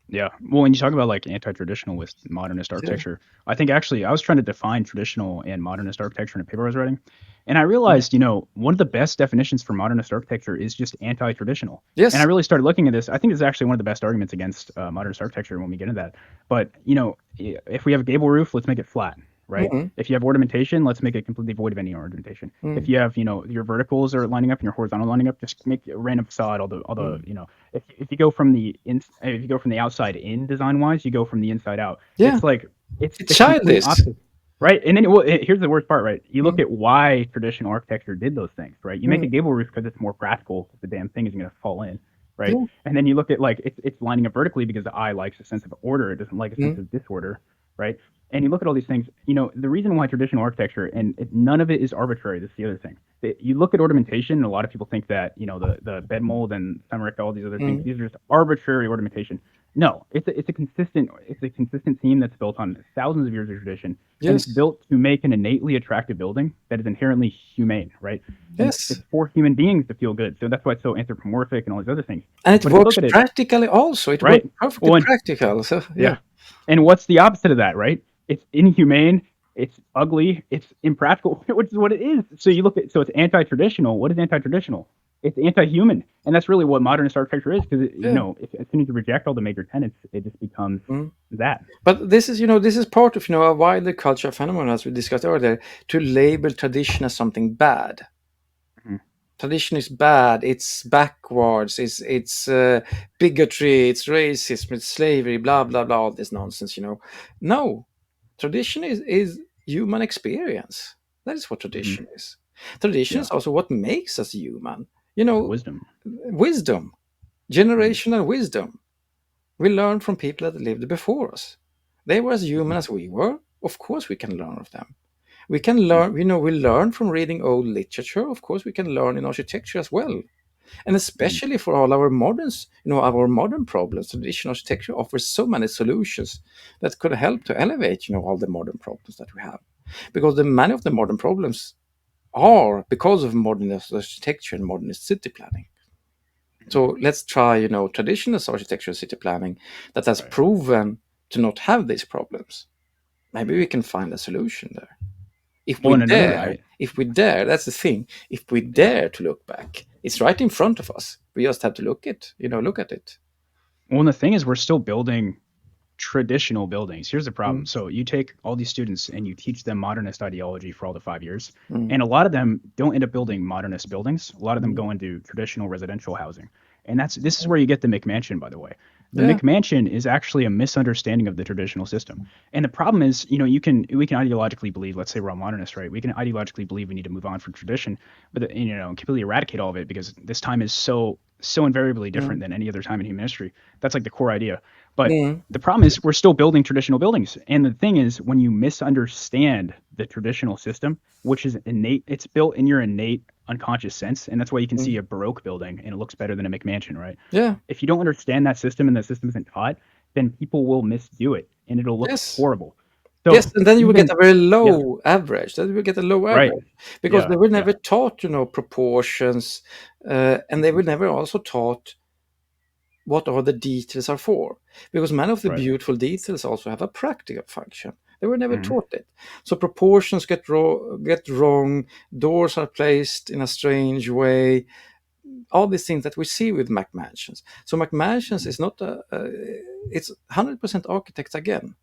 Yeah. Well, when you talk about like anti-traditional with modernist Yeah. architecture, I think actually I was trying to define traditional and modernist architecture in a paper I was writing. And I Mm. realized, one of the best definitions for modernist architecture is just anti-traditional. And I Yes. really started looking at this. I think this is actually one of the best arguments against modernist architecture when we get into that. But, if we have a gable roof, let's make it flat, right? Mm-mm. If you have ornamentation, let's make it completely void of any ornamentation. If Mm. you have, your verticals are lining up and your horizontal lining up, just make a random facade, all the, Mm. if you go from if you go from the outside in design wise, you go from the inside out. Yeah. It's like it's It's the complete childish. opposite, right? And then here's the worst part, right? You look Mm. at why traditional architecture did those things, right? You make Mm. a gable roof because it's more practical, because the damn thing isn't going to fall in, right? Yeah. And then you look at like it's lining up vertically because the eye likes a sense of order, it doesn't like a sense Mm. of disorder, right? And you look at all these things, the reason why traditional architecture, and none of it is arbitrary. This is the other thing. You look at ornamentation, and a lot of people think that the bed mold and Semeric, all these other things, Mm. these are just arbitrary ornamentation. No, it's a consistent theme that's built on thousands of years of tradition, and it's Yes. built to make an innately attractive building that is inherently humane, right? And it's Yes. for human beings to feel good. So that's why it's so anthropomorphic and all these other things. And it But if you works look at it, practically also. It works right? perfectly Well, and practical. So, yeah. yeah. And what's the opposite of that, right? It's inhumane, it's ugly, it's impractical, which is what it is. So you look at, so it's anti-traditional. What is anti-traditional? It's anti-human, and that's really what modernist architecture is. Because Yeah. if as soon as you reject all the major tenets, it just becomes Mm. that. But this is part of, a wider cultural phenomenon, as we discussed earlier, to label tradition as something bad. Mhm. Tradition is bad. It's backwards. It's bigotry. It's racism. It's slavery. Blah blah blah. All this nonsense. No, tradition is human experience. That is what Mhm. tradition is. Tradition Yeah, is also what makes us human. You know, wisdom. wisdom, Mhm. generational wisdom. We learn from people that lived before us. They were as human Mhm. as we were. Of course, we can learn of them. We can Mhm. learn, we learn from reading old literature. Of course, we can learn in architecture as well. And Mhm. especially for all our moderns, our modern problems, traditional architecture offers so many solutions that could help to elevate, all the modern problems that we have. Because many of the modern problems are because of modernist architecture and modernist city planning. So let's try, traditional architecture city planning that has Right. proven to not have these problems. Maybe we Mhm. can find a solution there. If Well, we and another, dare, if we dare, that's the thing. If we yeah. dare to look back, it's right in front of us. We just have to look at it. Well, and the thing is, we're still building traditional buildings. Here's the problem. Mm. So you take all these students and you teach them modernist ideology for all the 5 years, Mm. and a lot of them don't end up building modernist buildings. A lot of them Mm. go into traditional residential housing, and this is where you get the McMansion, by the way. The Yeah. McMansion is actually a misunderstanding of the traditional system. And the problem is, we can ideologically believe, let's say we're all modernists, right? We can ideologically believe we need to move on from tradition, but completely eradicate all of it because this time is so invariably different Mm. than any other time in human history. That's like the core idea. But Mm. the problem is we're still building traditional buildings. And the thing is, when you misunderstand the traditional system, which is innate, it's built in your innate unconscious sense. And that's why you can see Mm. a Baroque building and it looks better than a McMansion, right? Yeah. If you don't understand that system and that system isn't taught, then people will misdo it and it'll look Yes. horrible. Yes, So and then you will get even, a very yeah, low average. Then you will get a low right. average because Yeah, they were yeah. never taught, proportions, and they were never also taught what are the details are for, because many of the Right. beautiful details also have a practical function. They were never Hmm. taught it. So proportions get wrong, doors are placed in a strange way, all these things that we see with McMansions. So McMansions is not it's 100% architects again.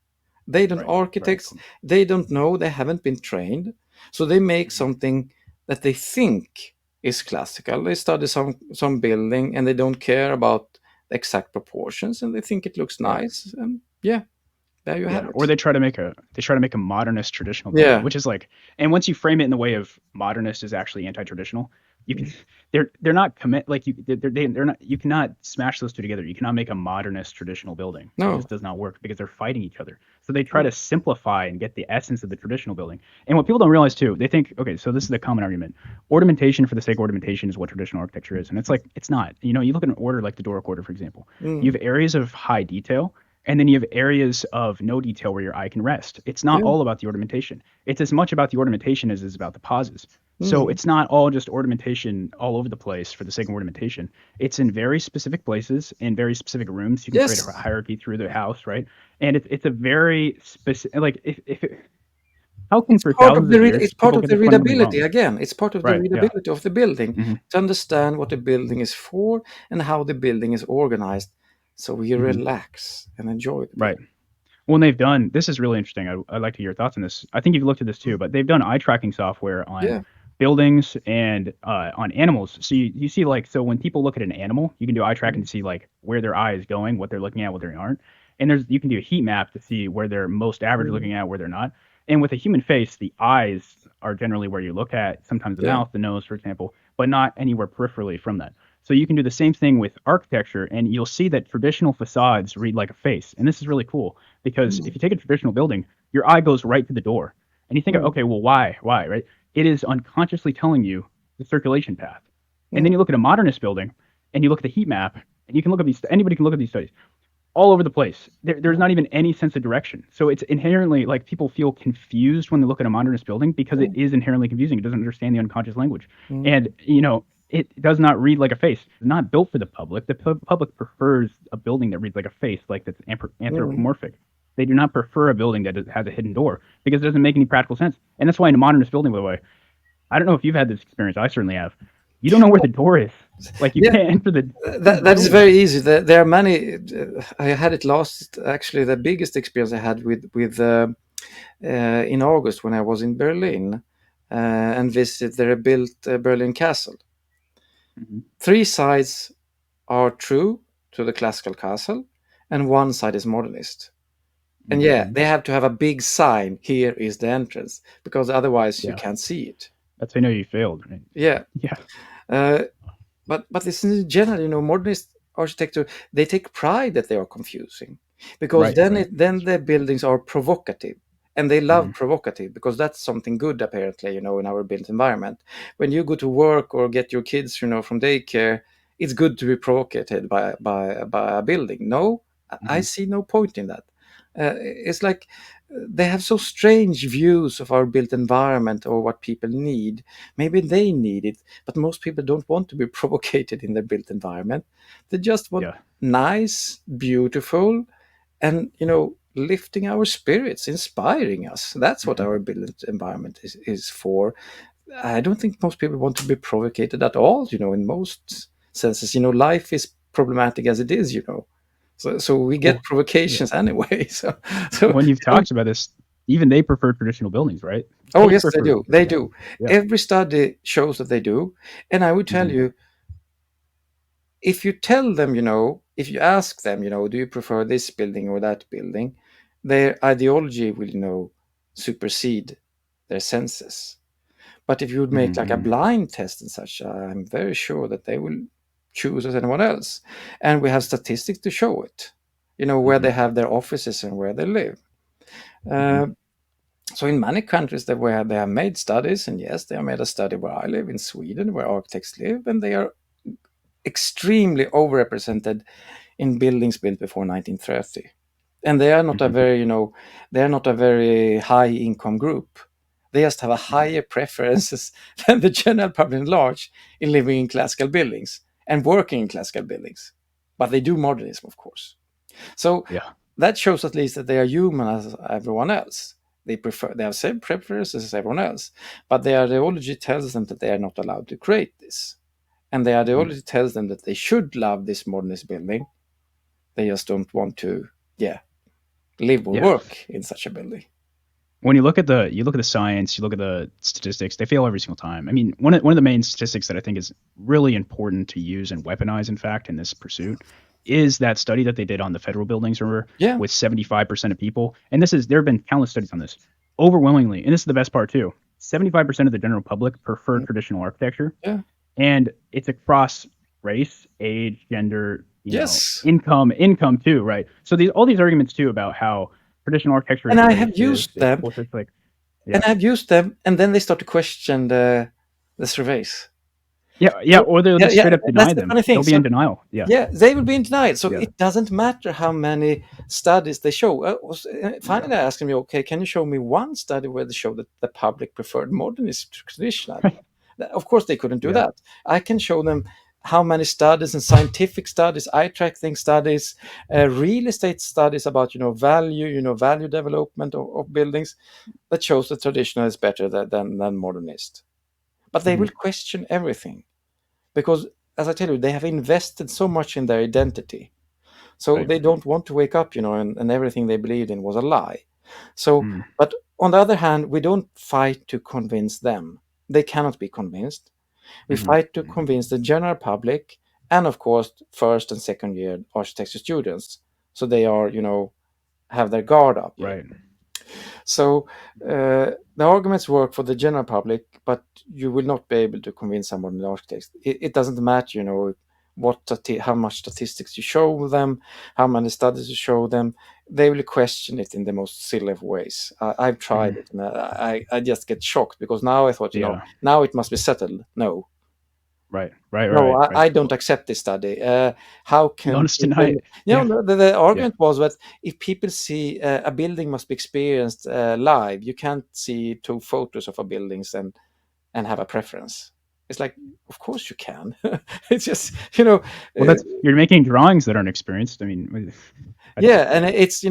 They don't Right. Right. architects, they don't know, they haven't been trained. So they make Mhm. something that they think is classical. They study some building and they don't care about the exact proportions and they think it looks Yeah. nice. And yeah, there you have Yeah, or it. they try to make a modernist traditional building, Yeah. which is like, and once you frame it in the way of modernist is actually anti-traditional, you can they're not commit like you they're not you cannot smash those two together. You cannot make a modernist traditional building. It No. just does not work because they're fighting each other. So they try No. to simplify and get the essence of the traditional building. And what people don't realize too, they think, okay, so this is the common argument. Ornamentation for the sake of ornamentation is what traditional architecture is. And it's like it's not. You look at an order like the Doric order, for example. You Mm. have areas of high detail and then you have areas of no detail where your eye can rest. It's not Yeah. all about the ornamentation. It's as much about the ornamentation as it is about the pauses. So Mm. it's not all just ornamentation all over the place for the sake of ornamentation. It's in very specific places, in very specific rooms. You can create a Yes. hierarchy through the house, right? And it's a very specific, like, how can It's for part of thousands the of years it's part people of get the this fundamentally readability wrong? again. It's part of the Right. Yeah. readability of the building Hmm. to understand what the building is for and how the building is organized, so we Hmm. relax and enjoy the Right. building. Well, and they've done this is really interesting. I'd like to hear your thoughts on this. I think you've looked at this too, but they've done eye tracking software on Yeah. buildings and on animals. So you see, like, so when people look at an animal, you can do eye tracking Mm. to see like where their eye is going, what they're looking at, what they aren't. And you can do a heat map to see where they're most average Mm. looking at, where they're not. And with a human face, the eyes are generally where you look at, sometimes the Yeah. mouth, the nose, for example, but not anywhere peripherally from that. So you can do the same thing with architecture, and you'll see that traditional facades read like a face. And this is really cool because Mm. if you take a traditional building, your eye goes right to the door. And you think, Mm. okay, well, why? Why, right? It is unconsciously telling you the circulation path. And then Mm. you look at a modernist building and you look at the heat map, and you can look at these, anybody can look at these studies all over the place. There's Mm. not even any sense of direction. So it's inherently like people feel confused when they look at a modernist building because it Mm. is inherently confusing. It doesn't understand the unconscious language. Mm. And, it does not read like a face. It's not built for the public. The public prefers a building that reads like a face, like that's Mm. anthropomorphic. They do not prefer a building that has a hidden door because it doesn't make any practical sense. And that's why in a modernist building, by the way, I don't know if you've had this experience. I certainly have. You don't know where the door is. Like you Yeah, can't enter the that is building. very easy. There are many. I had it last. Actually, the biggest experience I had in August when I was in Berlin and visited the rebuilt Berlin Castle. Hmm. Three sides are true to the classical castle, and one side is modernist. And yeah, Hmm. they have to have a big sign. Here is the entrance, because otherwise you Yeah, can't see it. that's how I know you failed. Right? Yeah. Yeah. Uh, but it's in general, modernist architecture, they take pride that they are confusing, because Right. then Right. then the buildings are provocative, and they love Hmm. provocative because that's something good, apparently, in our built environment. When you go to work or get your kids, from daycare, it's good to be provoked by a building. No, I Hmm. see no point in that. It's like they have so strange views of our built environment or what people need. Maybe they need it, but most people don't want to be provoked in their built environment. They just want Yeah. nice, beautiful, and lifting our spirits, inspiring us. That's what Hmm. our built environment is for. I don't think most people want to be provoked at all, in most senses. Life is problematic as it is. So we get Well, yeah. provocations anyway. So When you've talked about this, even they prefer traditional buildings, right? oh They yes, they prefer. do. They Yeah. do. Yeah. Every study shows that they do. And I would tell Hmm. you, if you tell them, if you ask them, do you prefer this building or that building, their ideology will, supersede their senses. But if you would make like a Hmm. blind test and such, I'm very sure that they will choose as anyone else. And we have statistics to show it, where Hmm. they have their offices and where they live. Hmm. Uh, so in many countries that where they have made studies, and yes, they have made a study where I live in Sweden, where architects live, and they are extremely overrepresented in buildings built before 1930. And they are not a Hmm. very, they are not a very high income group. They just have a Hmm. higher preferences than the general public at large in living in classical buildings and working in classical buildings. but they do modernism, of course. So Yeah. that shows at least that they are human as everyone else. They have same preferences as everyone else, but their ideology tells them that they are not allowed to create this, and their Mhm. ideology tells them that they should love this modernist building. They just don't want to, yeah, live or Yeah. work in such a building. When you look at the science, you look at the statistics, they fail every single time. I mean, one of the main statistics that I think is really important to use and weaponize, in fact, in this pursuit, is that study that they did on the federal buildings, remember, Yeah, with 75% of people. And there have been countless studies on this. Overwhelmingly, and this is the best part too, 75% of the general public prefer mm, traditional architecture, yeah, and it's across race, age, gender, yes. income too, right? So all these arguments too about how traditional architecture And is I have racist, used it's them, culture, like, and yeah, I've used them, and then they start to question the surveys. yeah, yeah, So, or they'll yeah, just yeah, straight up that's deny the them. funny thing. They'll be So in denial. Yeah, yeah, they will be in denial. So yeah, it doesn't matter how many studies they show. yeah, Finally, I asked me, okay, can you show me one study where they show that the public preferred modernist to traditional? Of course, they couldn't do yeah, that. I can show them how many studies and scientific studies, eye tracking studies, real estate studies about value, value development of buildings that shows that traditional is better than modernist. But they hmm, will question everything because, as I tell you, they have invested so much in their identity, so right, they don't want to wake up, and everything they believed in was a lie. So, mm, but on the other hand, we don't fight to convince them. They cannot be convinced. We hmm, fight to convince the general public, and of course, first and second year architecture students, so they are, have their guard up. right, So the arguments work for the general public, but you will not be able to convince someone in the architects. It doesn't matter, how much statistics you show them, how many studies you show them. They will question it in the most silly of ways. I've tried hmm, it, and I just get shocked because now I thought, yeah, now it must be settled. No, right, right, no, right, right. I don't accept this study. How You'll can just deny people? it. Yeah, The yeah, argument was that if people see a building must be experienced live, you can't see two photos of a buildings and have a preference. It's like, of course you can. It's just well, uh, you're making drawings that aren't experienced. I mean, that's, yeah, and it's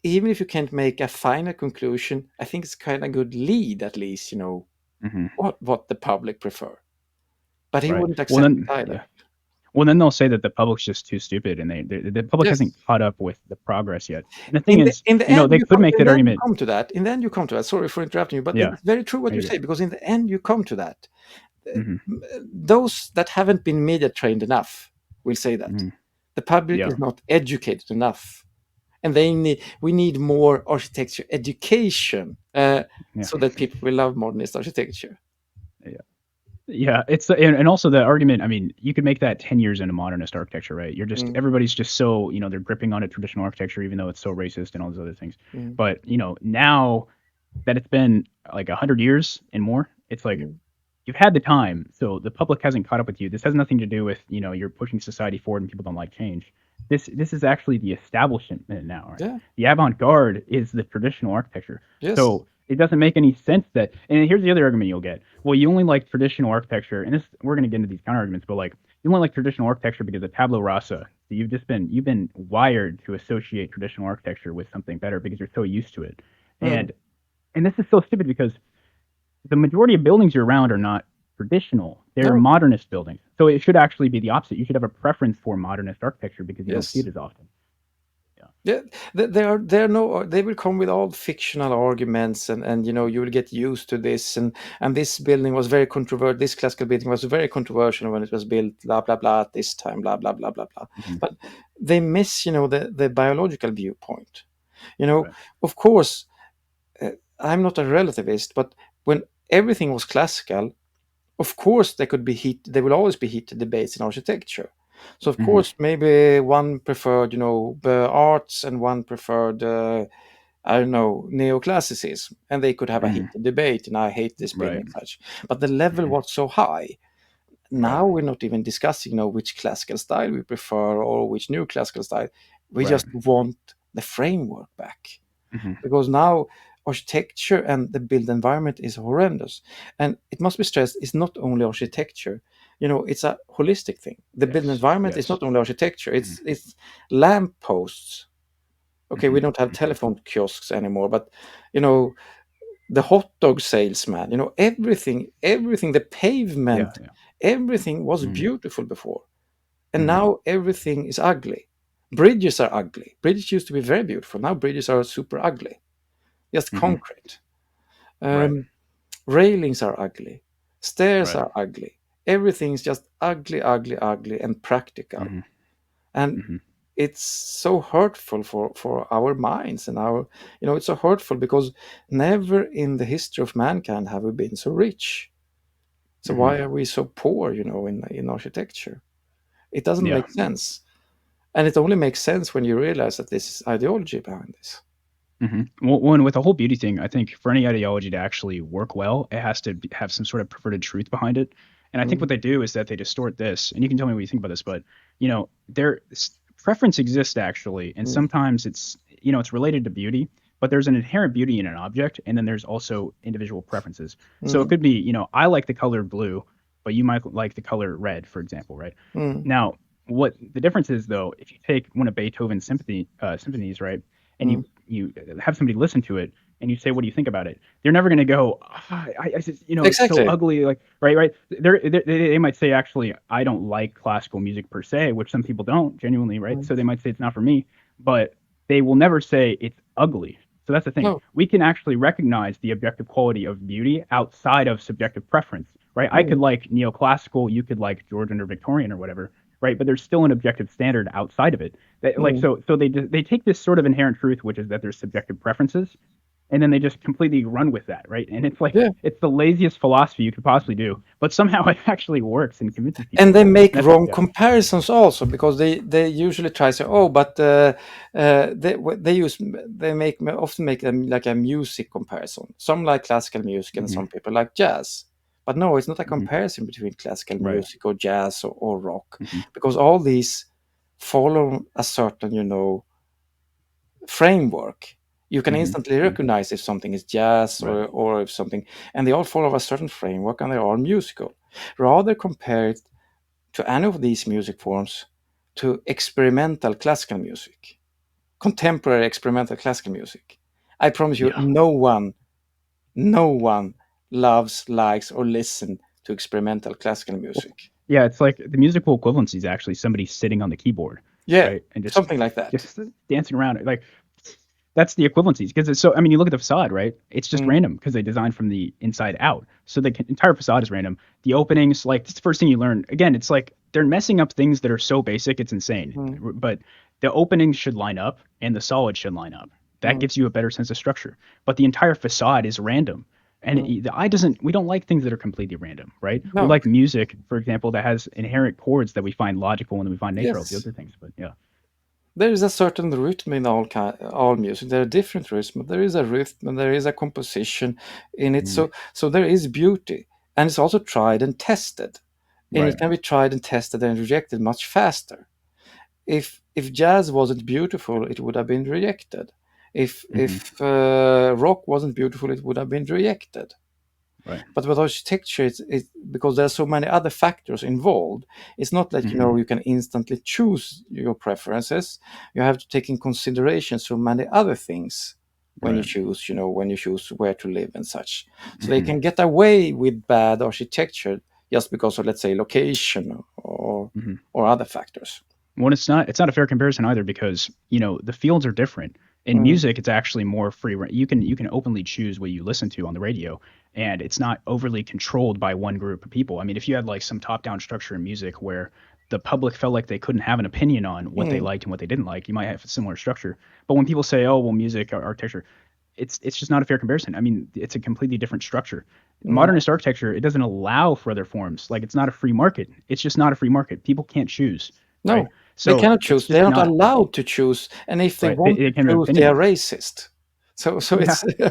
even if you can't make a final conclusion, I think it's kind of good lead at least. mhm, What the public prefer, but he right. wouldn't Well, accept it then, either. yeah. Well, then they'll say that the public's just too stupid, and the public hasn't Yes. caught up with the progress yet. And the thing is, In the end they could make in that the end you argument. come to that. In the end you come to that. Sorry for interrupting you, but Yeah, it's very true what there you you go. say, because in the end you come to that. Hmm, Those that haven't been media trained enough will say that. hmm, The public yeah, is not educated enough. And we need more architecture education, yeah. so that people will love modernist architecture. Yeah. Yeah, and also the argument, I mean, you could make that 10 years into modernist architecture, right? Mm, Everybody's just so, they're gripping on a traditional architecture even though it's so racist and all those other things. mm, But, now that it's been like 100 years and more, it's like mm. you've had the time. So the public hasn't caught up with you. This has nothing to do with, you're pushing society forward and people don't like change. This is actually the establishment now, right? Yeah. The avant-garde is the traditional architecture. Yes. So it doesn't make any sense that, and here's the other argument you'll get. Well, you only like traditional architecture, and we're going to get into these counter arguments, but like you only like traditional architecture because of tabula rasa. So you've been wired to associate traditional architecture with something better because you're so used to it. Mm. And this is so stupid because the majority of buildings you're around are not traditional. They're No. modernist buildings. So it should actually be the opposite. You should have a preference for modernist architecture because you don't see Yes. it as often. Yeah. Yeah, they will come with all fictional arguments, and you will get used to this, and this building was very controversial. This classical building was very controversial when it was built, blah blah blah, at this time, blah blah blah blah blah. Hmm. But they miss, the biological viewpoint. You know, Right. of course, uh, I'm not a relativist, but when everything was classical, of course there could be heat. There will always be heated debates in architecture. So of Hmm. course maybe one preferred the arts, and one preferred I don't know, neoclassicism, and they could have a Hmm. heated debate, and I hate this building Right. and such. But the level Hmm. was so high. Right. Now we're not even discussing, which classical style we prefer or which new classical style. We Right. just want the framework back, Hmm. because now architecture and the built environment is horrendous. And it must be stressed, it's not only architecture. It's a holistic thing. The built Yes. environment is Yes. not only architecture, Mhm. it's lamp posts. Okay, we Mhm. don't have Mhm. telephone kiosks anymore, but you know the hot dog salesman, everything, the Yeah. pavement, Yeah. everything was Mhm. beautiful before, and Mhm. now everything is ugly. Bridges are ugly. Bridges used to be very beautiful. Now bridges are super ugly, just Mhm. concrete. Right. um, Railings are ugly, stairs Right. are ugly, everything's just ugly, ugly, ugly, and practical. Mhm. And Mhm. it's so hurtful for our minds, and our it's so hurtful because never in the history of mankind have we been so rich. So Mhm. why are we so poor, in architecture? It doesn't Yeah. make sense. And it only makes sense when you realize that this is ideology behind this. Well, and with the whole beauty thing, I think for any ideology to actually work well, it has to have some sort of perverted truth behind it. And I think Mm, what they do is that they distort this. And you can tell me what you think about this, but preference exists actually, and mm, sometimes it's related to beauty, but there's an inherent beauty in an object, and then there's also individual preferences. So it mm, could be, I like the color blue, but you might like the color red, for example, right? mm, Now, what the difference is, though, if you take one of Beethoven's symphonies, right, and mm. you have somebody listen to it and you say, "What do you think about it?" They're never going to go, I just, it's so Exactly. ugly, like, right. They might say, actually, I don't like classical music per se, which some people don't genuinely, right? Mm. So they might say it's not for me, but they will never say it's ugly. So that's the thing. No. We can actually recognize the objective quality of beauty outside of subjective preference, right? I could Mm, like neoclassical, you could like Georgian or Victorian or whatever, right? But there's still an objective standard outside of it. Like mm. so they take this sort of inherent truth, which is that there's subjective preferences, and then they just completely run with that, right? And it's like Yeah. it's the laziest philosophy you could possibly do, but somehow it actually works and convinces And people. they make And that's wrong yeah. comparisons also, because they usually try to say, oh, but they often make them like a music comparison. Some like classical music and Hmm. some people like jazz, but no, it's not a Hmm. comparison between classical Right. music or jazz or rock, Hmm. because all these follow a certain framework. You can Hmm. instantly Hmm. recognize if something is jazz, Right. or if something, and they all follow a certain framework, and they are musical. Rather compare it to any of these music forms to experimental classical music, contemporary experimental classical music. I promise you, Yeah. no one loves, likes, or listen to experimental classical Well, music. yeah, it's like the musical equivalency is actually somebody sitting on the keyboard, Yeah, right, and just something like that. just dancing around. Like that's the equivalencies because it's so. I mean, you look at the facade, right? It's just Mm, random because they designed from the inside out. So the entire facade is random. The openings, like that's the first thing you learn. Again, it's like they're messing up things that are so basic, it's insane. mm, But the openings should line up and the solids should line up. That mm, gives you a better sense of structure. But the entire facade is random. And mm. the eye doesn't, we don't like things that are completely random, right? We No, like music, for example, that has inherent chords that we find logical and we find natural, the yes. other things. But yeah. There is a certain rhythm in all music. There are different rhythms. There is a rhythm and there is a composition in it. Mm, So there is beauty, and it's also tried and tested, and it right. can be tried and tested and rejected much faster. If jazz wasn't beautiful, it would have been rejected. If Hmm. if rock wasn't beautiful, it would have been rejected. Right. But with architecture, it's because there are so many other factors involved. It's not that Hmm. you can instantly choose your preferences. You have to take in consideration so many other things when you Right. choose, when you choose where to live and such. So they Hmm. can get away with bad architecture just because of, let's say, location Hmm. or other factors. Well, it's not a fair comparison either because the fields are different. In Mm, music, it's actually more free. You can openly choose what you listen to on the radio, and it's not overly controlled by one group of people. I mean, if you had like some top-down structure in music where the public felt like they couldn't have an opinion on what they mm, liked and what they didn't like, you might have a similar structure. But when people say, "Oh, well, music or architecture," it's just not a fair comparison. I mean, it's a completely different structure. mm. Modernist architecture, it doesn't allow for other forms. Like it's not a free market. It's just not a free market. People can't choose, right? No, they So cannot it's choose. They're just not not allowed to choose, and if they right. They, want they to can have an choose, they opinion are on it. racist. So Yeah, it's so yeah,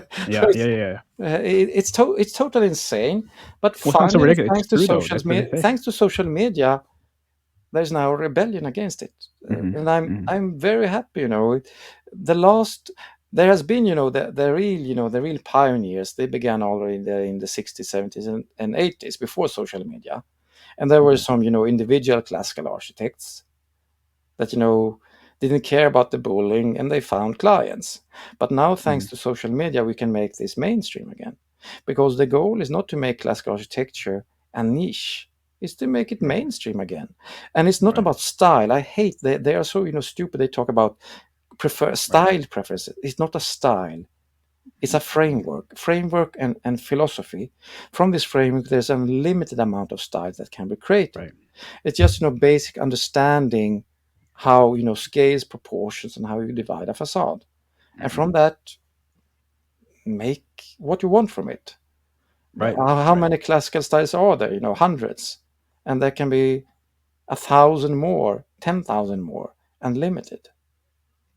yeah, yeah, yeah. it's totally insane. But Well, it's not so finally, ridiculous. It's true though. That's what they say. thanks to social media, there's now a rebellion against it, Hmm. and I'm Hmm. I'm very happy. The last there has been the real pioneers. They began already in the 60s, 70s, and 80s before social media, And there were Hmm. some, individual classical architects that, didn't care about the bullying, and they found clients. But now, Hmm. thanks to social media, we can make this mainstream again. Because the goal is not to make classical architecture a niche, it's to make it Hmm. mainstream again. And it's not Right. about style. I hate they are so, stupid. They talk about prefer Right. style preferences. It's not a style. It's a framework and philosophy. From this framework, there's a limited amount of styles that can be created. Right. It's just, basic understanding how, scales, proportions, and how you divide a facade. And Hmm. from that, make what you want from it. Right. How Right. many classical styles are there? Hundreds. And there can be 1,000 more, 10,000 more, unlimited.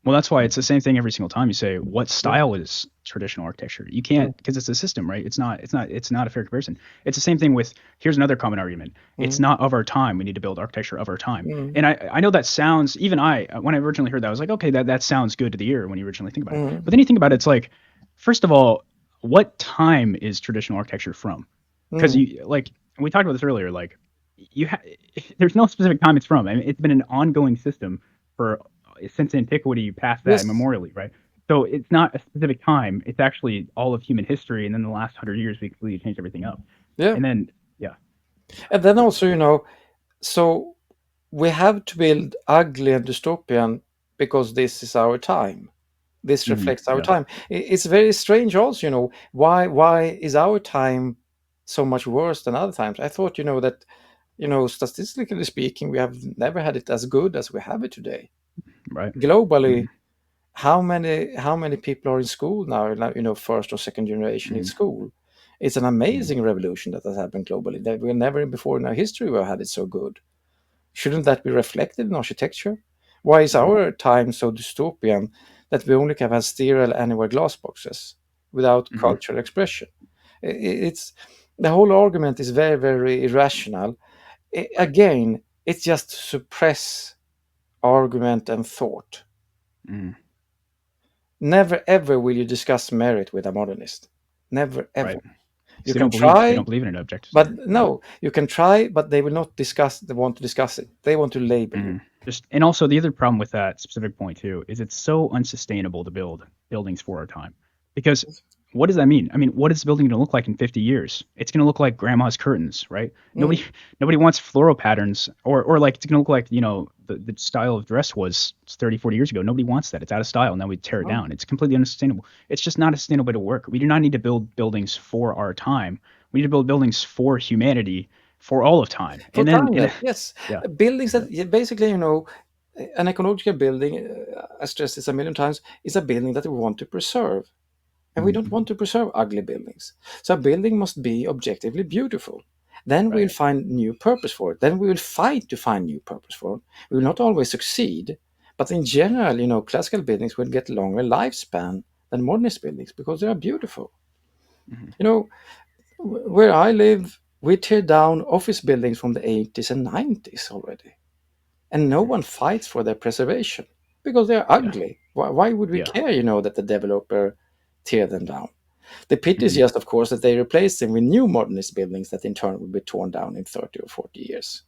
Well, that's why it's the same thing every single time you say what Mm, style is traditional architecture. You mm, can't because it's a system, right? It's not a fair comparison. It's the same thing with here's another common argument. It's mm, not of our time. We need to build architecture of our time. mm, And I know that sounds even I when I originally heard that I was like, okay, that sounds good to the ear when you originally think about it. mm, But then you think about it, it's like first of all, what time is traditional architecture from? Because mm. you like we talked about this earlier, like you ha- there's no specific time it's from. I mean, it's been an ongoing system for since antiquity past that Yes. immemorially, right? So it's not a specific time. It's actually all of human history, and then the last 100 years we completely changed everything up. Yeah. And then yeah, And then also, so we have to build ugly and dystopian because this is our time. This hmm, reflects our yeah, time. It's very strange also, why is our time so much worse than other times? I thought, that, statistically speaking, we have never had it as good as we have it today. right, hmm, Globally, how many people are in school now, like, first or second generation in hmm, school? It's an hmm, amazing revolution that has happened globally. That we never before in our history we have had it so good. Shouldn't that be reflected in architecture? Why is right, our time so dystopian that we only can have sterile anywhere glass boxes without hmm, cultural expression? It's the whole argument is very, very irrational. right, Again, it's just to suppress argument and thought. hmm, Never ever will you discuss merit with a modernist. Never right. ever. Because You can they try, don't believe in an objective but standard, right? no, you can try, but they will not discuss. They want to discuss it. They want to label you. Just and also the other problem with that specific point too is it's so unsustainable to build buildings for our time. Because what does that mean? I mean, what is the building going to look like in 50 years? It's going to look like grandma's curtains, right? Mm, Nobody wants floral patterns or like it's going to look like, the style of dress was 30, 40 years ago. Nobody wants that. It's out of style. Now we tear it no. down. It's completely unsustainable. It's just not a sustainable way to work. We do not need to build buildings for our time. We need to build buildings for humanity for all of time. For And then time, and yes. yeah. Buildings Yeah. that basically, an ecological building, I stressed this a million times, is a building that we want to preserve. And we Mhm. don't want to preserve ugly buildings. So a building must be objectively beautiful. Then Right. we'll find new purpose for it. Then we will fight to find new purpose for it. We will not always succeed. But in general, classical buildings will get longer lifespan than modernist buildings because they are beautiful. Mhm. You know, where I live, we tear down office buildings from the 80s and 90s already. And no Mhm. one fights for their preservation because they're Yeah. ugly. Why would we Yeah. care, that the developer tear them down? The pity is Mhm. just, of course, that they replace them with new modernist buildings that in turn will be torn down in 30 or 40 years.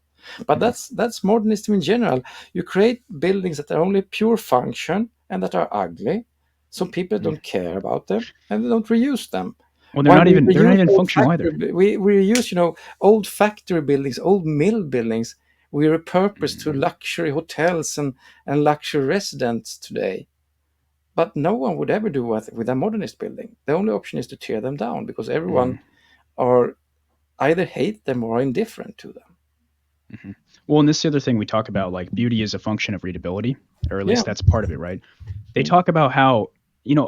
But Mhm. that's modernism in general. You create buildings that are only pure function and that are ugly, so people Mhm. don't care about them and they don't reuse them. Well, Why we they're not reuse even old functional factory, either. we reuse, old factory buildings, old mill buildings. We repurpose to Mhm. luxury hotels and luxury residents today. But no one would ever do with a modernist building. The only option is to tear them down because everyone Mhm. are either hate them or are indifferent to them. Mhm. Well, and this is the other thing we talk about, like beauty is a function of readability, or at Yeah. least that's part of it, right? They Mm, talk about how,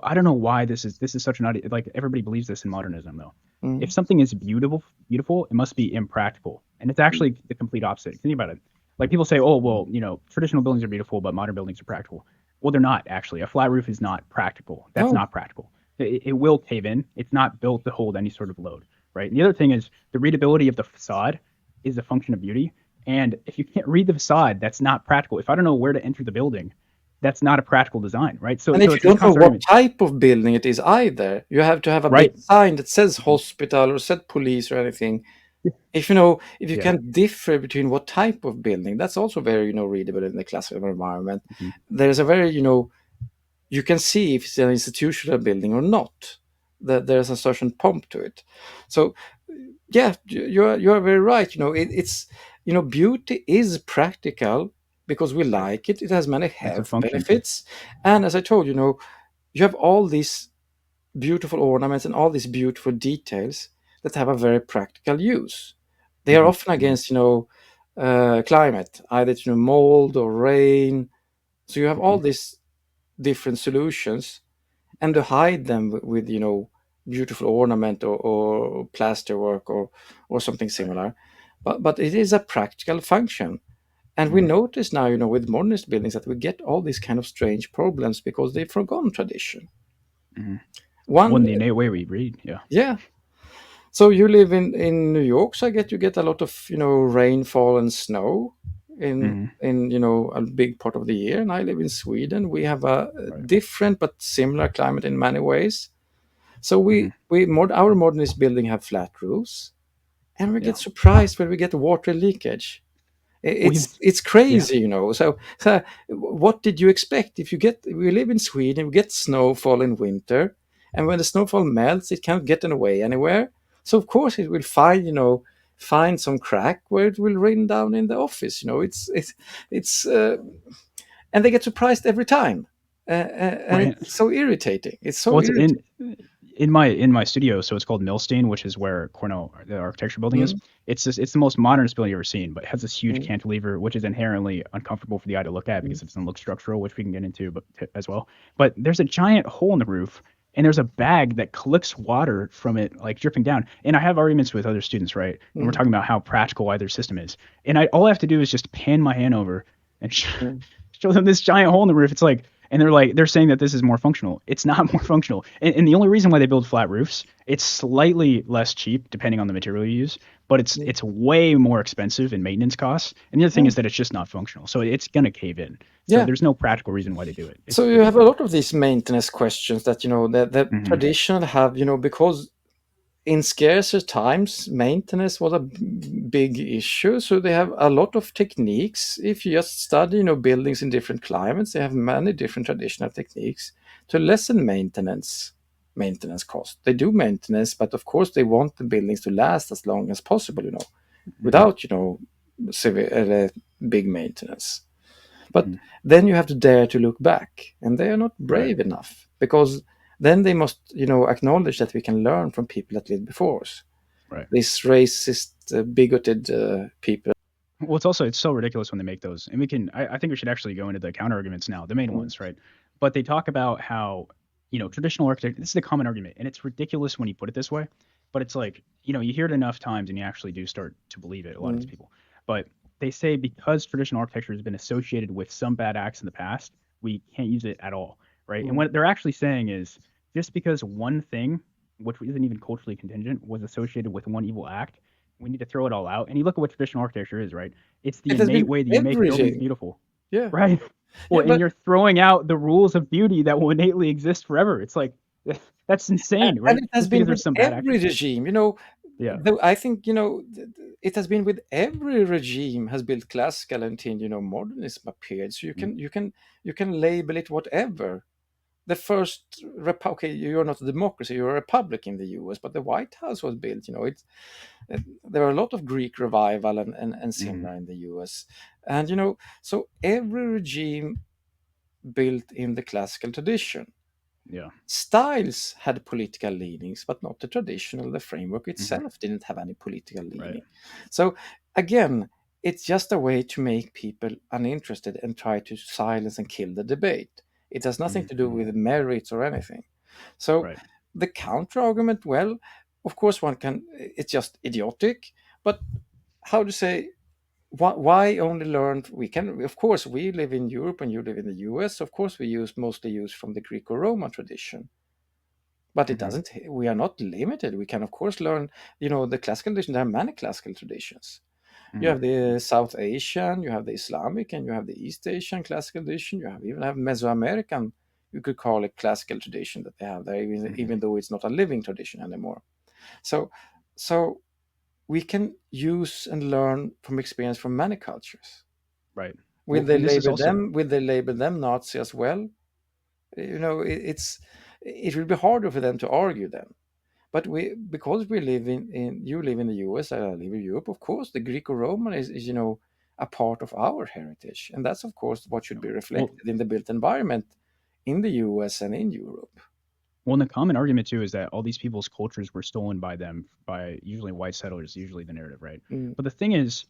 I don't know why this is such an like everybody believes this in modernism though. If mm, something is beautiful, it must be impractical, and it's mm. actually the complete opposite. Think about it. Like people say, oh well, traditional buildings are beautiful, but modern buildings are practical. Well, they're not actually. A flat roof is not practical. That's No. not practical. It will cave in. It's not built to hold any sort of load, right? And the other thing is the readability of the facade is a function of beauty. And if you can't read the facade, that's not practical. If I don't know where to enter the building, that's not a practical design, right? So, And so if you it's this don't know constant what argument, type of building it is either, you have to have a big right? sign that says hospital or said police or anything. If you know, if you Yeah. can differ between what type of building, that's also very, readable in the classical environment. Hmm. There's a very, you can see if it's an institutional building or not. That there's a certain pomp to it. So yeah, you are very right. It's, beauty is practical because we Right. like it. It has many It's a health function. benefits, and as I told you, you have all these beautiful ornaments and all these beautiful details that have a very practical use. They are Hmm. often Hmm. against, climate, either mold or rain. So you have all Hmm. these different solutions, and to hide them with, beautiful ornament or plaster work or something Right. similar. But it is a practical function. And we Hmm. notice now, with modernist buildings that we get all these kind of strange problems because they've forgotten tradition. Hmm. Well, in One, the innate way we read. Yeah. yeah. So you live in New York, so I get you get a lot of, rainfall and snow in Hmm. a big part of the year. And I live in Sweden. We have a Right. different but similar climate in many ways. So Hmm. our modernist building have flat roofs, and we Yeah. get surprised when we get water leakage. We've. It's Yeah. crazy. So what did you expect? If we live in Sweden, we get snowfall in winter, and when the snowfall melts, it can't get away anywhere. So of course it will find some crack where it will rain down in the office. It's and they get surprised every time, and Right. it's so irritating. It's so Well, it's irritating. in my studio, so it's called Millstein, which is where Cornell, the architecture building, is. Mm, It's the most modernist building you've ever seen, but it has this huge mm, cantilever, which is inherently uncomfortable for the eye to look at mm, because it doesn't look structural, which we can get into, but as well. But there's a giant hole in the roof, and there's a bag that collects water from it, like dripping down. And I have arguments with other students, right? And we're mm, talking about how practical either system is. And all I have to do is just pan my hand over and mm. show them this giant hole in the roof. It's like, and they're saying that this is more functional. It's not more functional. And the only reason why they build flat roofs, it's slightly less cheap depending on the material you use, but Mm. it's way more expensive in maintenance costs. And the other thing Yeah. is that it's just not functional. So it's gonna cave in. So Yeah. there's no practical reason why they do it. So It's you have a ridiculous. lot of these maintenance questions that the Hmm. traditional have, because in scarcer times maintenance was a big issue. So they have a lot of techniques. If you just study, buildings in different climates, they have many different traditional techniques to lessen maintenance cost. They do maintenance, but of course they want the buildings to last as long as possible, Hmm. without severe big maintenance. But Hmm. then you have to dare to look back, and they are not Right. brave enough because then they must, acknowledge that we can learn from people that lived before us. Right. These racist, bigoted people. Well, it's so ridiculous when they make those, and I think we should actually go into the counter arguments now, the main Mm, ones, right? But they talk about how traditional architect. This is the common argument, and it's ridiculous when you put it this way, but it's like you hear it enough times, and you actually do start to believe it. A lot of these mm, people, but they say because traditional architecture has been associated with some bad acts in the past, we can't use it at all, right? And mm. what they're actually saying is just because one thing, which isn't even culturally contingent, was associated with one evil act, we need to throw it all out. And you look at what traditional architecture is, right? It's the It has innate been way that you make buildings everything. beautiful, Yeah, right? yeah, Well, and but you're throwing out the rules of beauty that will innately exist forever. It's like that's insane, and right? it has Just been because with there's some bad every actors. regime. Yeah. I think it has been with every regime has built classical until modernism appeared. So Mm, you can label it whatever. The first okay, you're not a democracy, you're a republic in the US, but the White House was built, there are a lot of Greek revival and mm, similar in the US. And so every regime built in the classical tradition. yeah. Styles had political leanings, but not the traditional. The framework Hmm. itself didn't have any political Right. leaning. So again, it's just a way to make people uninterested and try to silence and kill the debate. It has nothing to do Hmm. with merits or anything. So Right. the counter argument, well, of course one can. It's just idiotic, but how to say? Why only learn? We can, of course, we live in Europe and you live in the US. Of course, we mostly use from the Greco-Roman tradition, but it Hmm. doesn't. We are not limited. We can of course learn, the classical tradition. There are many classical traditions. You Hmm. have the South Asian, you have the Islamic, and you have the East Asian classical tradition. You have even have Mesoamerican, you could call it classical tradition that they have there, even, Hmm. even though it's not a living tradition anymore. So so we can use and learn from experience from many cultures. Right. Will Well, they and this is label also them? Will they label them Nazi as well? You know, it will be harder for them to argue then. But we, because we live in you live in the US and I live in Europe, of course, the Greco-Roman is a part of our heritage, and that's of course what should be well, reflected in the built environment in the US and in Europe. well, and the common argument too is that all these people's cultures were stolen by them by usually white settlers, usually the narrative, right? Mm. But the thing is,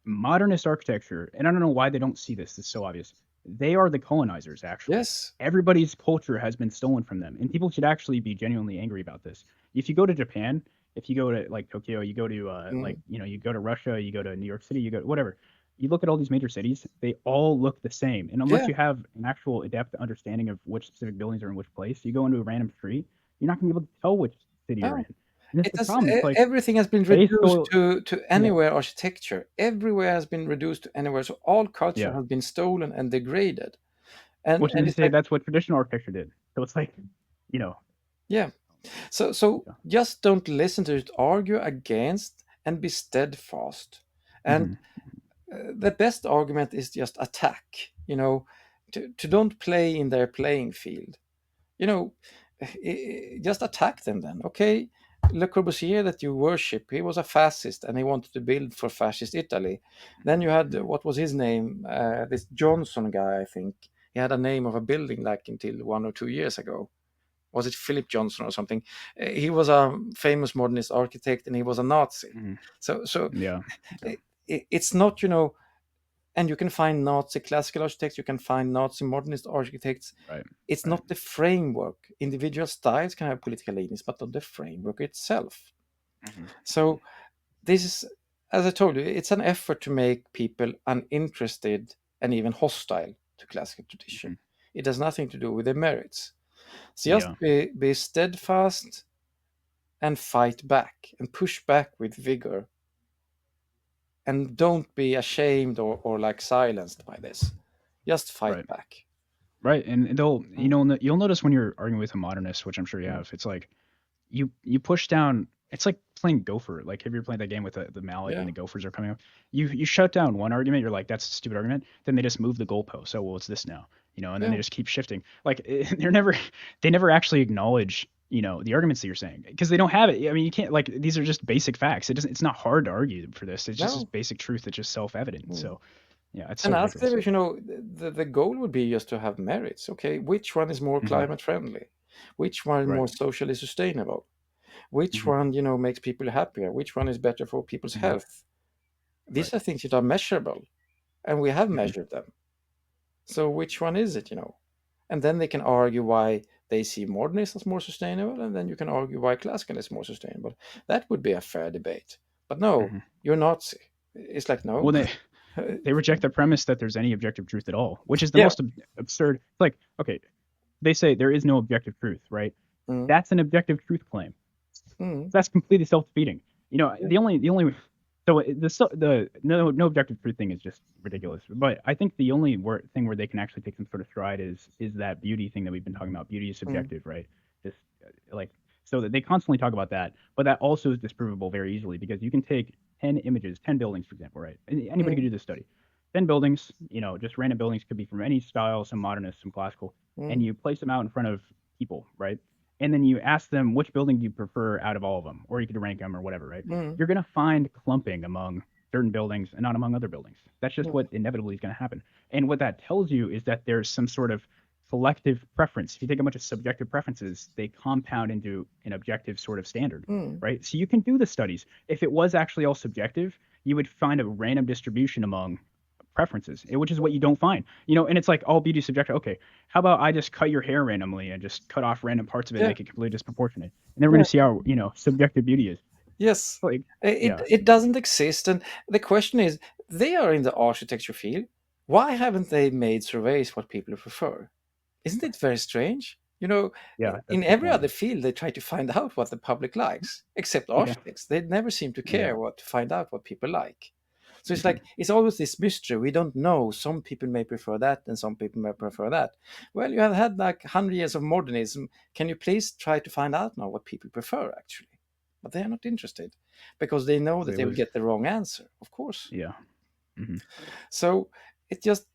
modernist architecture, and I don't know why they don't see this. It's so obvious. They are the colonizers, actually. Yes. Everybody's culture has been stolen from them, and people should actually be genuinely angry about this. If you go to Japan, if you go to like Tokyo, you go to Mm. you go to Russia, you go to New York City, you go whatever. You look at all these major cities; they all look the same. And unless Yeah. you have an actual adept understanding of which specific buildings are in which place, you go into a random street, you're not going to be able to tell which city you're No. in. And that's It the has problem. It's like everything has been they reduced stole, to yeah, anywhere architecture. Everywhere has been reduced to anywhere. So all culture yeah. has been stolen and degraded. And Which is to it's say like, that's what traditional architecture did. So it's like, you know, yeah. So yeah. just don't listen to it, argue against and be steadfast. And Hmm. the best argument is just attack, to don't play in their playing field. You know, just attack them then. Okay, Le Corbusier that you worship, he was a fascist and he wanted to build for fascist Italy. Then you had, what was his name? This Johnson guy, I think. He had a name of a building like until 1 or 2 years ago. Was it Philip Johnson or something? He was a famous modernist architect and he was a Nazi. Hmm. So Yeah. Yeah. it's not, and you can find Nazi classical architects, you can find Nazi modernist architects. Right. It's Right. not the framework. Individual styles can have political leanings, but not the framework itself. Hmm. Hmm. So this is, as I told you, it's an effort to make people uninterested and even hostile to classical tradition. Hmm. It has nothing to do with the merits. So just Yeah. be steadfast and fight back and push back with vigor, and don't be ashamed or like silenced by this. Just fight Right. back. Right. And they'll, Mm, you'll notice when you're arguing with a modernist, which I'm sure you mm. have, it's like you push down. It's like playing Gopher. Like, have you ever played that game with the mallet and Yeah. the gophers are coming up? You shut down one argument. You're like, that's a stupid argument. Then they just move the goalpost. So, well, it's this now. And then they Yeah. just keep shifting. Like, they never actually acknowledge the arguments that you're saying because they don't have it. I mean, you can't, like, these are just basic facts. It's not hard to argue for this. It's just this No. basic truth that's just self-evident. Mm. So yeah, it's so And ask them ridiculous. if the goal would be just to have merits. Okay, which one is more Hmm. climate friendly? Which one is Right. more socially sustainable? Which Hmm. one, makes people happier? Which one is better for people's Hmm. health? Right. These are things that are measurable, and we have Hmm. measured them. So which one is it? And then they can argue why they see modernist as more sustainable, and then you can argue why classical is more sustainable. That would be a fair debate. But no, Hmm. you're Nazi. It's like, no. Well, they reject the premise that there's any objective truth at all, which is the Yeah. most absurd. It's like, okay, they say there is no objective truth, right? Mm, That's an objective truth claim. mm, That's completely self-defeating. yeah. The only so the no objective truth thing is just ridiculous. But I think the only thing where they can actually take some sort of stride is that beauty thing that we've been talking about. Beauty is Mm, subjective, right? Just like so that they constantly talk about that, but that also is disprovable very easily because you can take 10 images, 10 buildings, for example, right? Anybody mm, could do this study. 10 buildings, just random buildings could be from any style, some modernist, some classical, and mm, you place them out in front of people, right? And then you ask them which building do you prefer out of all of them, or you could rank them or whatever, right? mm, You're going to find clumping among certain buildings and not among other buildings. That's just mm, what inevitably is going to happen. And what that tells you is that there's some sort of selective preference. If you take a bunch of subjective preferences, they compound into an objective sort of standard, mm. right? So you can do the studies. If it was actually all subjective, you would find a random distribution among preferences, which is what you don't find. And it's like all beauty is subjective. Okay, how about I just cut your hair randomly and just cut off random parts of it and Yeah. make it completely disproportionate, and then we're Yeah. gonna see how subjective beauty is. Yes. Like, It yeah, it doesn't exist, and the question is, they are in the architecture field. Why haven't they made surveys what people prefer? Isn't it very strange? yeah, that's In a good every point. other field, they try to find out what the public likes, except Yeah, architects. They never seem to yeah. care what to find out what people like. So it's Hmm. like it's always this mystery. We don't know. Some people may prefer that, and some people may prefer that. Well, you have had like 100 years of modernism. Can you please try to find out now what people prefer, actually? but they are not interested because they know Because that they they will lose. get the wrong answer, of course. Yeah. Hmm. So it just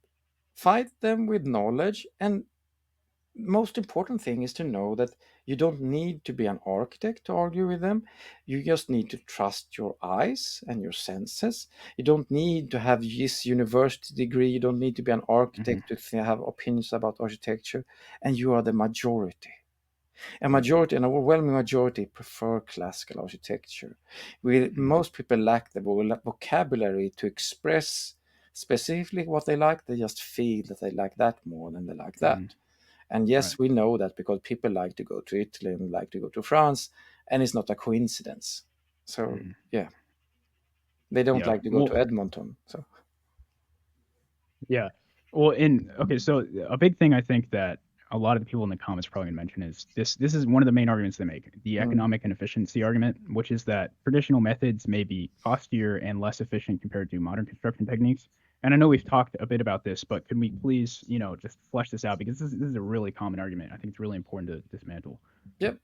fight them with knowledge. And most important thing is to know that you don't need to be an architect to argue with them. You just need to trust your eyes and your senses. You don't need to have this university degree. You don't need to be an Hmm. architect to have opinions about architecture. And you are the majority. A Right. majority, an overwhelming majority, prefer classical architecture. Hmm. Most people lack the vocabulary to express specifically what they like. They just feel that they like that more than they like Hmm. that. And Right. yes, we know that because people like to go to Italy and like to go to France, and it's not a coincidence. So Hmm. yeah, they don't Yeah. like to go to Well, Edmonton. So yeah. Well, in okay, so a big thing I think that a lot of the people in the comments probably gonna mention is this. This is one of the main arguments they make, the mm, economic and efficiency argument, which is that traditional methods may be costier and less efficient compared to modern construction techniques. And I know we've talked a bit about this, but could we please, just flesh this out because this is a really common argument. I think it's really important to dismantle. yeah,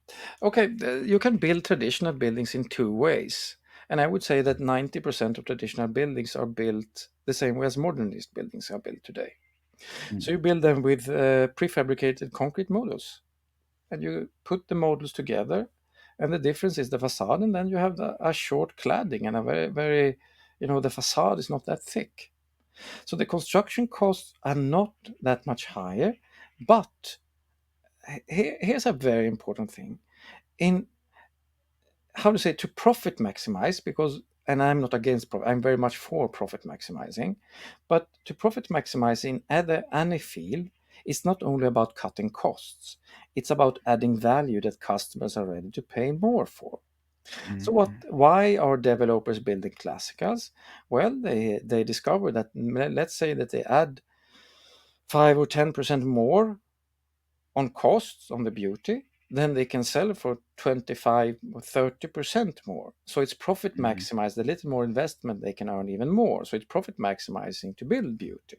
okay. You can build traditional buildings in two ways, and I would say that 90% of traditional buildings are built the same way as modernist buildings are built today. So Mm, you build them with prefabricated concrete models, and you put the models together, and the difference is the facade, and then you have a short cladding and a very very, the facade is not that thick, so the construction costs are not that much higher. But here's a very important thing in how to say, to profit maximize, because, and I'm not against profit, I'm very much for profit maximizing, but to profit maximize in any field, it's not only about cutting costs, it's about adding value that customers are ready to pay more for. So mm, why are developers building classicals? Well, they discover that, let's say that they add 5 or 10% more on costs on the beauty, then they can sell for 25 or 30% more. So it's profit mm, maximized. A little more investment, they can earn even more. So it's profit maximizing to build beauty.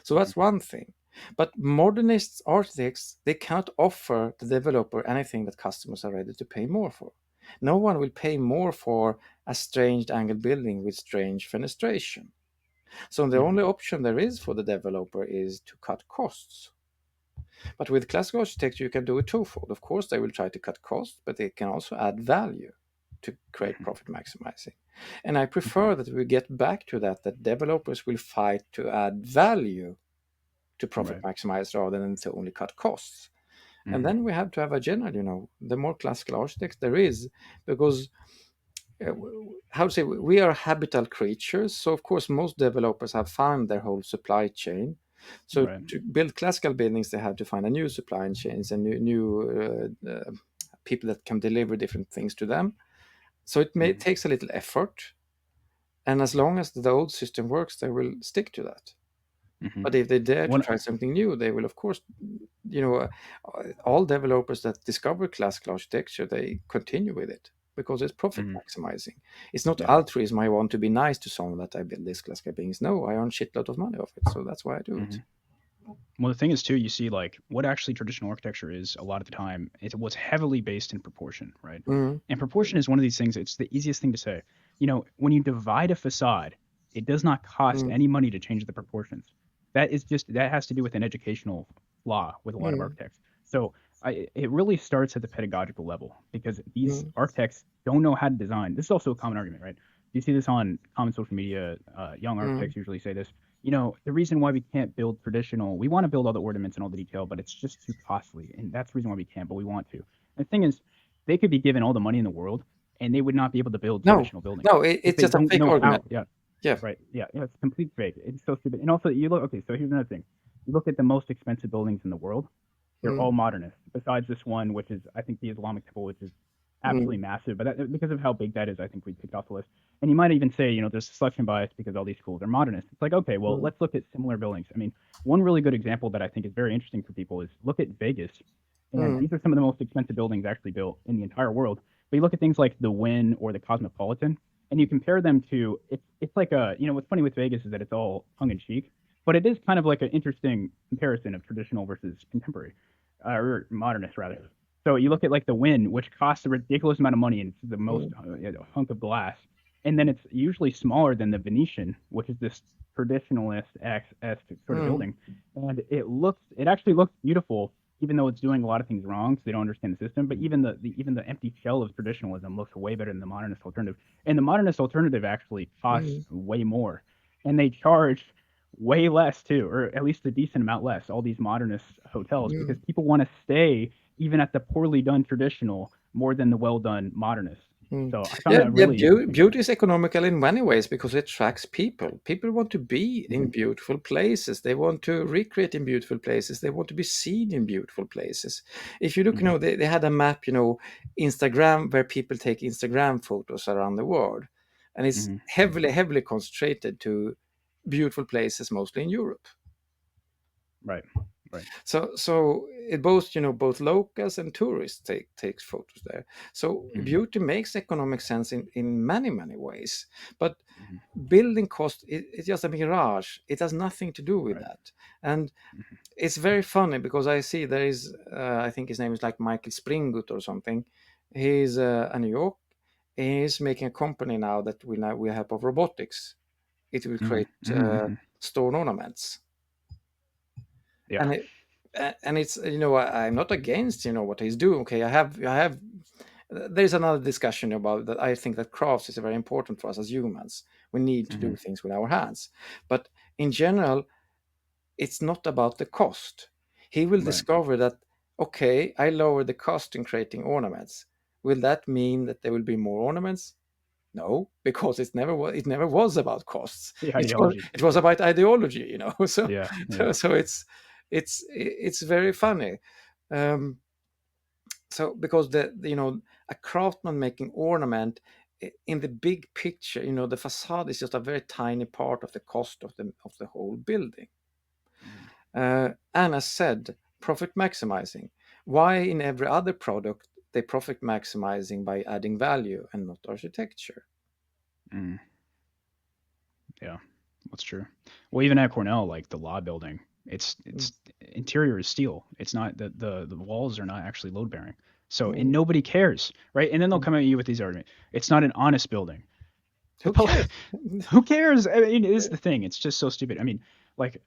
So mm, that's one thing. But modernists, architects, they can't offer the developer anything that customers are ready to pay more for. No one will pay more for a strange angle building with strange fenestration. So the mm, only option there is for the developer is to cut costs. But with classical architecture, you can do it twofold. Of course, they will try to cut costs, but they can also add value to create mm, profit maximizing. And I okay. prefer that we get back to that developers will fight to add value to profit Right. maximize rather than to only cut costs. And Mm, then we have to have a general, the more classical architects there is, because how to say, we are habitable creatures. So of course most developers have found their whole supply chain. So right. to build classical buildings they have to find a new supply chains and new people that can deliver different things to them. So Mm, takes a little effort, and as long as the old system works they will stick to that. hmm. But if they dare to One. try something new, they will, of course, you know, uh, all developers that discover classical architecture, they continue with it because it's profit Mhm. maximizing. It's not Yeah. altruism. I want to be nice to someone that I build this classical beings. No, I earn shitload of money off it, so that's why I do it. Mhm. Well, the thing is too, you see, like what actually traditional architecture is a lot of the time, it was heavily based in proportion, right? Mm, And proportion is one of these things. It's the easiest thing to say. When you divide a facade, it does not cost mm, any money to change the proportions. That has to do with an educational flaw with a lot of mm, architects. So it really starts at the pedagogical level because these mm, architects don't know how to design. This is also a common argument, right? You see this on common social media. Young mm, architects usually say this. The reason why we can't build traditional, we want to build all the ornaments and all the detail, but it's just too costly. And that's the reason why we can't, but we want to. And the thing is, they could be given all the money in the world and they would not be able to build no, traditional buildings no, because it's they just a don't fake know argument. how. Yeah, Yeah. right. Yeah, yeah, it's complete fake. It's so stupid. And also, you look, okay, so here's another thing. You look at the most expensive buildings in the world, they're Mm, all modernist, besides this one, which is, I think, the Islamic Temple, which is absolutely mm, massive. But because of how big that is, I think we picked off the list. And you might even say, there's a selection bias because all these schools are modernist. It's like, okay, well, mm, let's look at similar buildings. I mean, one really good example that I think is very interesting for people is look at Vegas. And mm, these are some of the most expensive buildings actually built in the entire world. But you look at things like the Wynn or the Cosmopolitan, and you compare them to it's like what's funny with Vegas is that it's all tongue in cheek, but it is kind of like an interesting comparison of traditional versus contemporary or modernist rather. So you look at like the Win, which costs a ridiculous amount of money and it's the most mm, hunk of glass, and then it's usually smaller than the Venetian, which is this traditionalist esque sort of mm, building, and it actually looks beautiful, even though it's doing a lot of things wrong, so they don't understand the system. But even the empty shell of traditionalism looks way better than the modernist alternative, and the modernist alternative actually costs mm, way more, and they charge way less too, or at least a decent amount less. All these modernist hotels because mm. people want to stay even at the poorly done traditional more than the well done modernist. Mm. So I found Yeah, that yeah. really interesting. Beauty is economical in many ways because it attracts people. People want to be in Mm-hmm, beautiful places. They want to recreate in beautiful places. They want to be seen in beautiful places. If you look, mm-hmm, they had a map, Instagram, where people take Instagram photos around the world, and it's mm-hmm. heavily concentrated to beautiful places, mostly in Europe. Right, right. So it both both locals and tourists takes photos there. So Mm-hmm, beauty makes economic sense in many ways, but mm-hmm, building cost, it's just a mirage. It has nothing to do with right. that. And Mm-hmm, it's very funny because I see there is I think his name is like Michael Springgut or something. He's a New York. He's making a company now that will help of robotics. It will mm-hmm, create mm-hmm. stone ornaments. Yeah. And and it's I'm not against what he's doing. Okay, I have there's another discussion about that. I think that crafts is very important for us as humans. We need to Mm-hmm, do things with our hands, but in general it's not about the cost. He will right. discover that, okay, I lower the cost in creating ornaments. Will that mean that there will be more ornaments? No, because it never was about costs. The It was ideology. it was Yeah, about ideology. So yeah, so, yeah. so it's very funny. Um, so because a craftsman making ornament, in the big picture, the facade is just a very tiny part of the cost of the whole building. Mm-hmm, And as said, profit maximizing. Why in every other product they profit maximizing by adding value and not architecture? mm-hmm. Yeah, that's true. Well, even at Cornell, like the law building, Mm, it's interior is steel. It's not the walls are not actually load bearing. So and mm, nobody cares, right? And then they'll mm. come at you with these arguments. It's not an honest building. The Who cares? who cares? I mean, it is the thing. It's just so stupid. I mean, like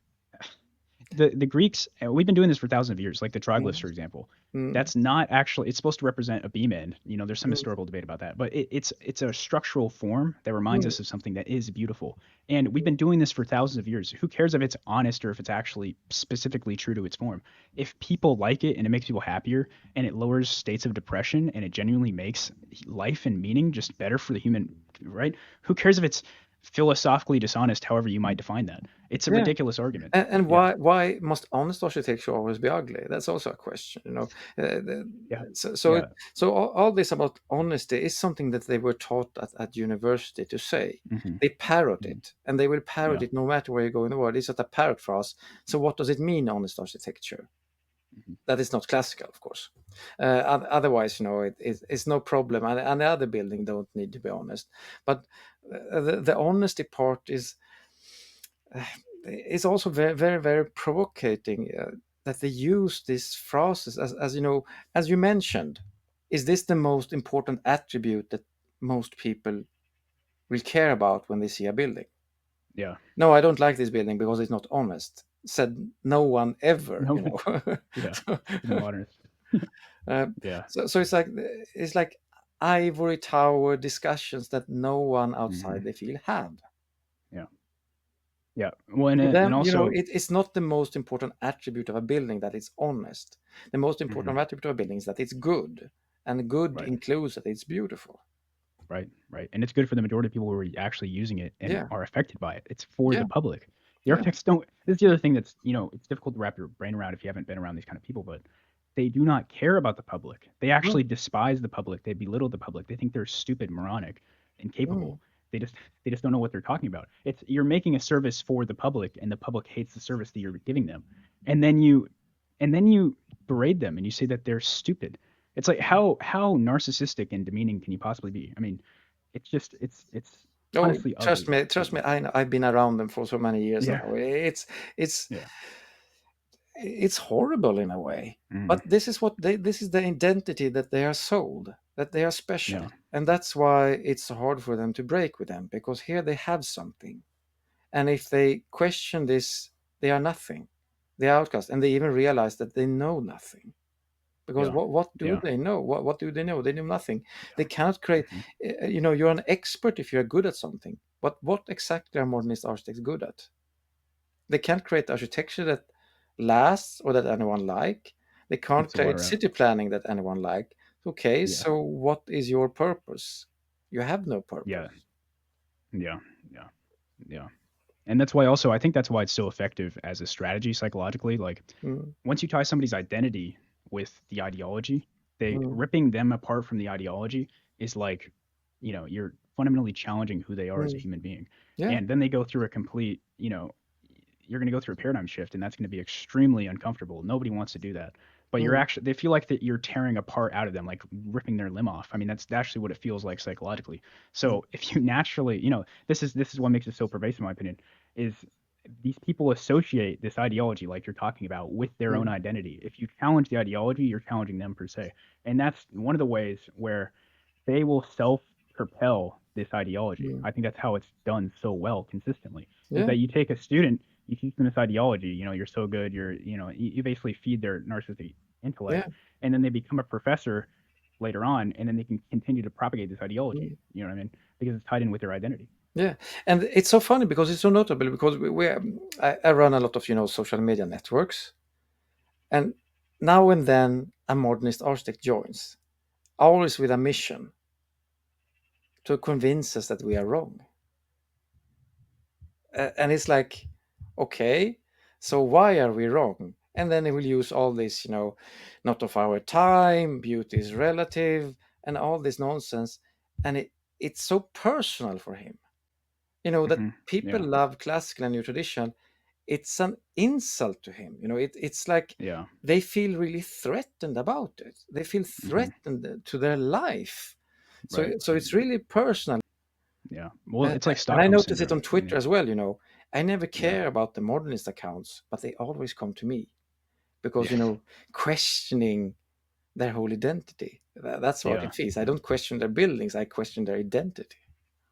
the Greeks, we've been doing this for thousands of years, like the triglyphs, Mm, for example. mm, That's not actually, it's supposed to represent a beam end. There's some mm, historical debate about that, but it's a structural form that reminds mm. us of something that is beautiful. And we've been doing this for thousands of years. Who cares if it's honest or if it's actually specifically true to its form? If people like it and it makes people happier and it lowers states of depression and it genuinely makes life and meaning just better for the human, right? Who cares if it's philosophically dishonest, however you might define that? It's a Yeah. ridiculous argument. And Yeah. why must honest architecture always be ugly? That's also a question. Yeah. So Yeah. all this about honesty is something that they were taught at university to say. Hmm. They parrot Hmm. it, and they will parrot Yeah. it no matter where you go in the world. It's just a parrot phrase. So what does it mean, honest architecture? Hmm. That is not classical, of course. Otherwise, it's no problem, and the other building don't need to be honest. But the honesty part is also very provocating, that they use these phrases as you mentioned. Is this the most important attribute that most people will care about when they see a building? Yeah. No, I don't like this building because it's not honest, said no one ever. No. Yeah. So, Even modernists. uh, Yeah. so it's like ivory tower discussions that no one Hmm. outside the field have. Yeah. Yeah. Well, For and them, also, it's not the most important attribute of a building that it's honest. The most hmm, important attribute of a building is that it's good, and good right. includes that it's beautiful. Right. Right. And it's good for the majority of people who are actually using it and Yeah, are affected by it. It's for yeah, the public. The yeah. architects don't. This is the other thing that's, it's difficult to wrap your brain around if you haven't been around these kind of people, but they do not care about the public. They Mm, actually despise the public. They belittle the public. They think they're stupid, moronic, mm. incapable. They just they just don't know what they're talking about. It's you're making a service for the public and the public hates the service that you're giving them. And then you berate them and you say that they're stupid. It's like how narcissistic and demeaning can you possibly be? I mean, it's just it's Oh, honestly trust ugly. me, trust me. I know, I've been around them for so many years Yeah. now. It's Yeah. it's horrible in a way. Hmm. But this is the identity that they are sold, that they are special. Yeah. And that's why it's so hard for them to break with them, because here they have something. And if they question this, they are nothing. They are outcast, and they even realize that they know nothing. Because Yeah. what do Yeah. they know? What do they know? They know nothing. They cannot create. Hmm. You're an expert if you're good at something. But what exactly are modernist architects good at? They can't create architecture that lasts or that anyone like. They can't Keeps the create water out. city planning that anyone like. Okay, Yeah. so what is your purpose? You have no Yeah. purpose. Yeah. Yeah. Yeah. And that's why also I think that's why it's so effective as a strategy psychologically. Like Mm, once you tie somebody's identity with the ideology, they mm, ripping them apart from the ideology is like, you're fundamentally challenging who they are as a mm. human being. Yeah. And then they go through a complete, you're going to go through a paradigm shift and that's going to be extremely uncomfortable. Nobody wants to do that. But you're Mm, actually they feel like that you're tearing a part out of them, like ripping their limb off. I mean, that's actually what it feels like psychologically. mm, So if you naturally, this is what makes it so pervasive in my opinion, is these people associate this ideology like you're talking about with their own mm, identity. If you challenge the ideology, you're challenging them per se. And that's one of the ways where they will self propel this ideology. mm. I think that's how it's done so well consistently. Is Yeah. that you take a student, you teach them this ideology, you're so good, you basically feed their narcissistic Yeah. intellect, and then they become a professor later on, and then they can continue to propagate this ideology. Mm. You know what I mean? Because it's tied in with their identity. Yeah, and it's so funny because it's so notable because I run a lot of social media networks, and now and then a modernist architect joins, always with a mission to convince us that we are wrong. And it's like, okay, so why are we wrong? And then he will use all this, not of our time, beauty is relative, and all this nonsense, and it's so personal for him. That Hmm. people Yeah. love classical and new tradition, it's an insult to him. It's like Yeah. they feel really threatened about it. They feel Hmm. threatened to their life. So Right. so it's really personal. Yeah. Well, it's like And I Stockholm notice it syndrome. on Twitter as well. I never Yeah. care about the modernist accounts, but they always come to me because Yeah. questioning their whole identity. That's what Yeah. it feels. I Yeah. don't question their buildings, I question their identity.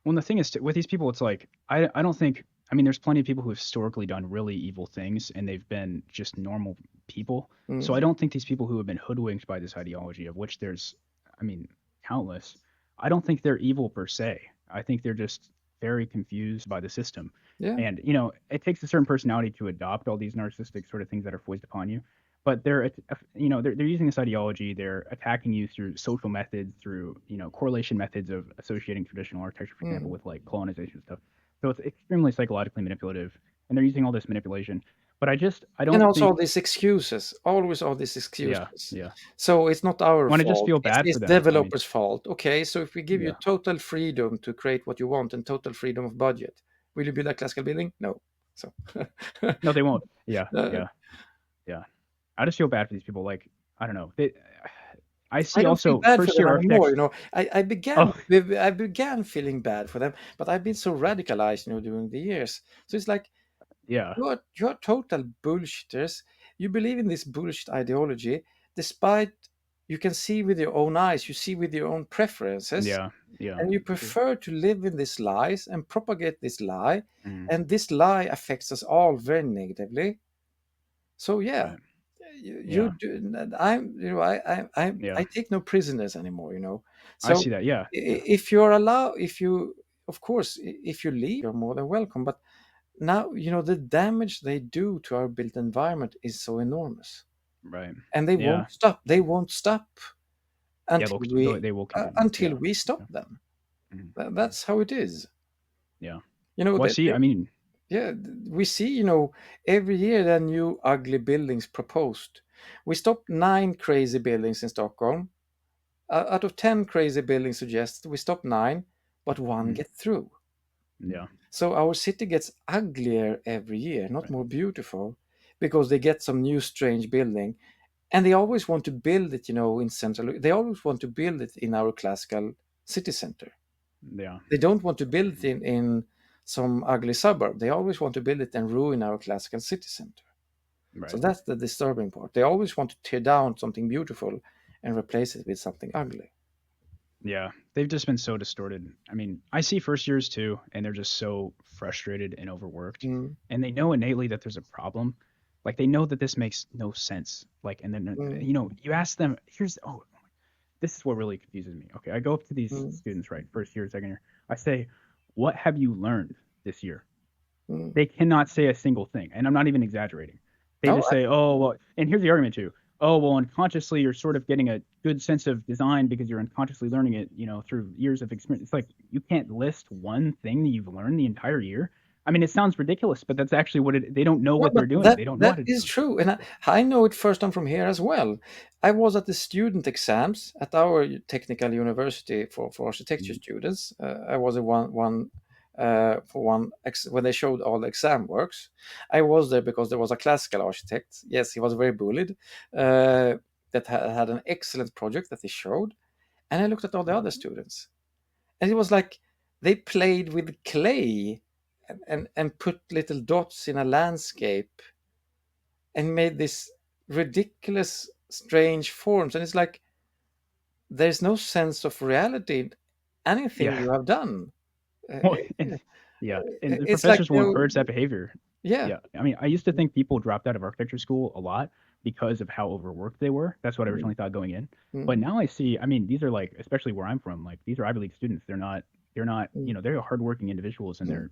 Well, the thing is, with these people, it's like I don't think. I mean, there's plenty of people who have historically done really evil things, and they've been just normal people. So I Mm, don't think these people who have been hoodwinked by this ideology, of which there's, I mean, countless. I don't think they're evil per se. I think they're just very confused by the system. yeah. And it takes a certain personality to adopt all these narcissistic sort of things that are foisted upon you. But they're using this ideology. They're attacking you through social methods, through correlation methods of associating traditional architecture, for example, Mm. with like colonization stuff. So it's extremely psychologically manipulative, and they're using all this manipulation. But I And don't also all think, these excuses, always all these yeah, excuses. yeah. So it's not our When I just fault, feel it's, bad it's for them. I mean, developers' fault. Okay, so if we give you yeah, total freedom to create what you want and total freedom of budget, will you build a classical building? No. So, no, they won't. Yeah, uh, yeah, yeah. I just feel bad for these people. Like, I don't know. I I see don't feel also bad for first them year anymore. architects. I Oh, began feeling bad for them, but I've been so radicalized, during the years. So it's like yeah, you're total bullshitters. You believe in this bullshit ideology, despite you can see with your own eyes, you see with your own preferences, yeah, yeah. and you prefer to live in these lies and propagate this lie, Mm, and this lie affects us all very negatively. So yeah, right. you Yeah, do. I'm, I yeah. take no prisoners anymore. I So see that. Yeah, yeah. if you're allowed, if you, of course, if you leave, you're more than welcome. But now the damage they do to our built environment is so enormous, Right. and they Yeah. won't stop. They won't stop Yeah, until we they will continue. until Yeah. we stop Yeah. them. Mhm, mhm. That's how it is. Yeah. Well, I That see. I mean, yeah, we see, every year there are new ugly buildings proposed. We stopped 9 crazy buildings in Stockholm. Out of 10 crazy buildings suggested, we stopped 9, but one mm, get through. yeah. So our city gets uglier every year, not Right. more beautiful, because they get some new strange building. And they always want to build it, in central. They always want to build it in our classical city center. Yeah. They don't want to build it Mhm. in some ugly suburb. They always want to build it and ruin our classical city center. So Right. that's the disturbing part. They always want to tear down something beautiful and replace it with something ugly. Yeah, they've just been so distorted. I mean, I see first years too, and they're just so frustrated and overworked, Mm, and they know innately that there's a problem. Like they know that this makes no sense. Like, and then mm, you ask them. This is what really confuses me. Okay, I go up to these mm, students, right, first year, second year. I say, "What have you learned this year?" mm. They cannot say a single thing, and I'm not even exaggerating. They No, just say, "Oh, well," and here's the argument too. Oh, well, unconsciously, you're sort of getting a good sense of design because you're unconsciously learning it, through years of experience. It's like you can't list one thing that you've learned the entire year. I mean, it sounds ridiculous, but that's actually what it. They don't know no, what but they're doing. that They don't know how that to is design. true, and I know it first time from here as well. I was at the student exams at our technical university for architecture Mm, students. I was a one for when they showed all the exam works. I was there because there was a classical architect. Yes, he was very bullied. Uh, that had an excellent project that he showed, and I looked at all the other students, and it was like they played with clay and put little dots in a landscape and made this ridiculous strange forms, and it's like there's no sense of reality in anything yeah. you have done. Well, yeah, and the It's like professors will encourage that behavior. yeah. Yeah, I mean, I used to think people dropped out of architecture school a lot because of how overworked they were. That's what I Mm, originally thought going in. But mm, now I see, I mean, these are like, especially where I'm from, like these are Ivy League students. They're not, mm, they're hardworking individuals and mm,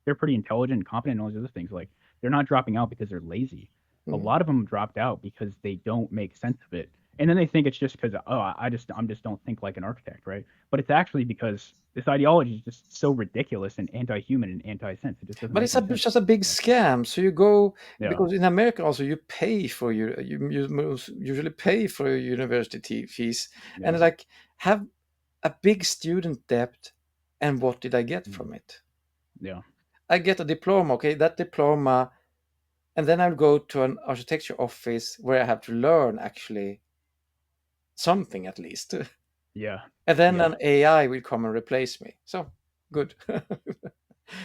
they're pretty intelligent and competent and all these other things. Like they're not dropping out because they're lazy. A mm, lot of them dropped out because they don't make sense of it. And then they think it's just because, oh, I'm just don't think like an architect, right? But it's actually because this ideology is just so ridiculous and anti-human and anti-sense. It just doesn't but make any it's sense. just a big So, scam. So you go, yeah, because in America also you pay for you most usually pay for your university fees, yeah, and like have a big student debt. And what did I get mm, from it? yeah, I get a diploma. Okay, that diploma, and then I'll go to an architecture office where I have to learn actually something at least. yeah, And then yeah. an AI will come and replace me. So good.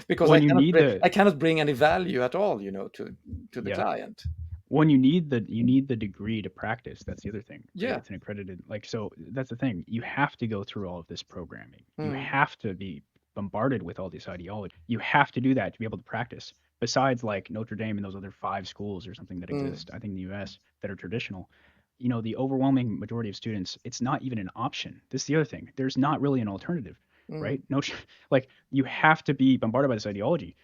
Because When you need the I cannot bring any value at all, to the yeah, client. when you need the degree to practice. That's the other thing, right? Yeah. It's an accredited so that's the thing. You have to go through all of this programming. You Mm, have to be bombarded with all this ideology. You have to do that to be able to practice. Besides like Notre Dame and those other five schools or something that mm, exist, I think in the US that are traditional. The overwhelming majority of students, it's not even an option. This is the other thing. There's not really an alternative, mm, right? No, like you have to be bombarded by this ideology.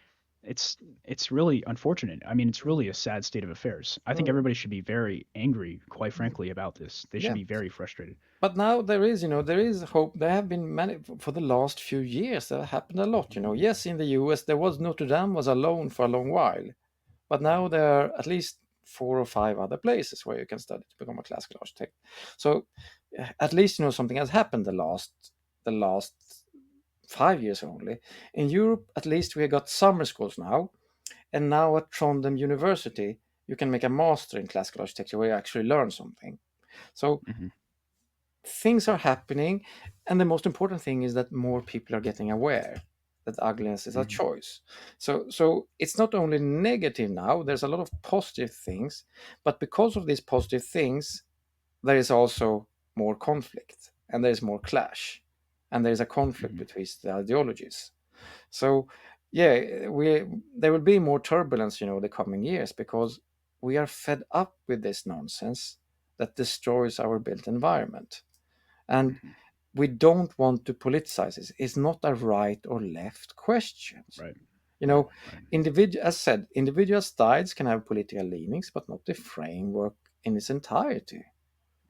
It's really unfortunate. I mean, it's really a sad state of affairs. I think mm, everybody should be very angry, quite mm. frankly, about this. They should Yeah. be very frustrated. But now there is hope. There have been many for the last few years. That happened a lot. Yes, in the U.S. there was Notre Dame was alone for a long while, but now there are at least four or five other places where you can study to become a classical architect. So at least something has happened the last 5 years only. In Europe, at least we have got summer schools now, and now at Trondheim University you can make a master in classical architecture where you actually learn something. So Hmm. things are happening, and the most important thing is that more people are getting aware that ugliness is a Hmm. choice. So it's not only negative now, there's a lot of positive things, but because of these positive things there is also more conflict, and there is more clash, and there is a conflict Hmm. between the ideologies. So yeah, we there will be more turbulence, the coming years, because we are fed up with this nonsense that destroys our built environment. And Hmm. we don't want to politicize this. It's not a right or left question. Right, You right, know, right. as said, individual styles can have political leanings, but not the framework in its entirety.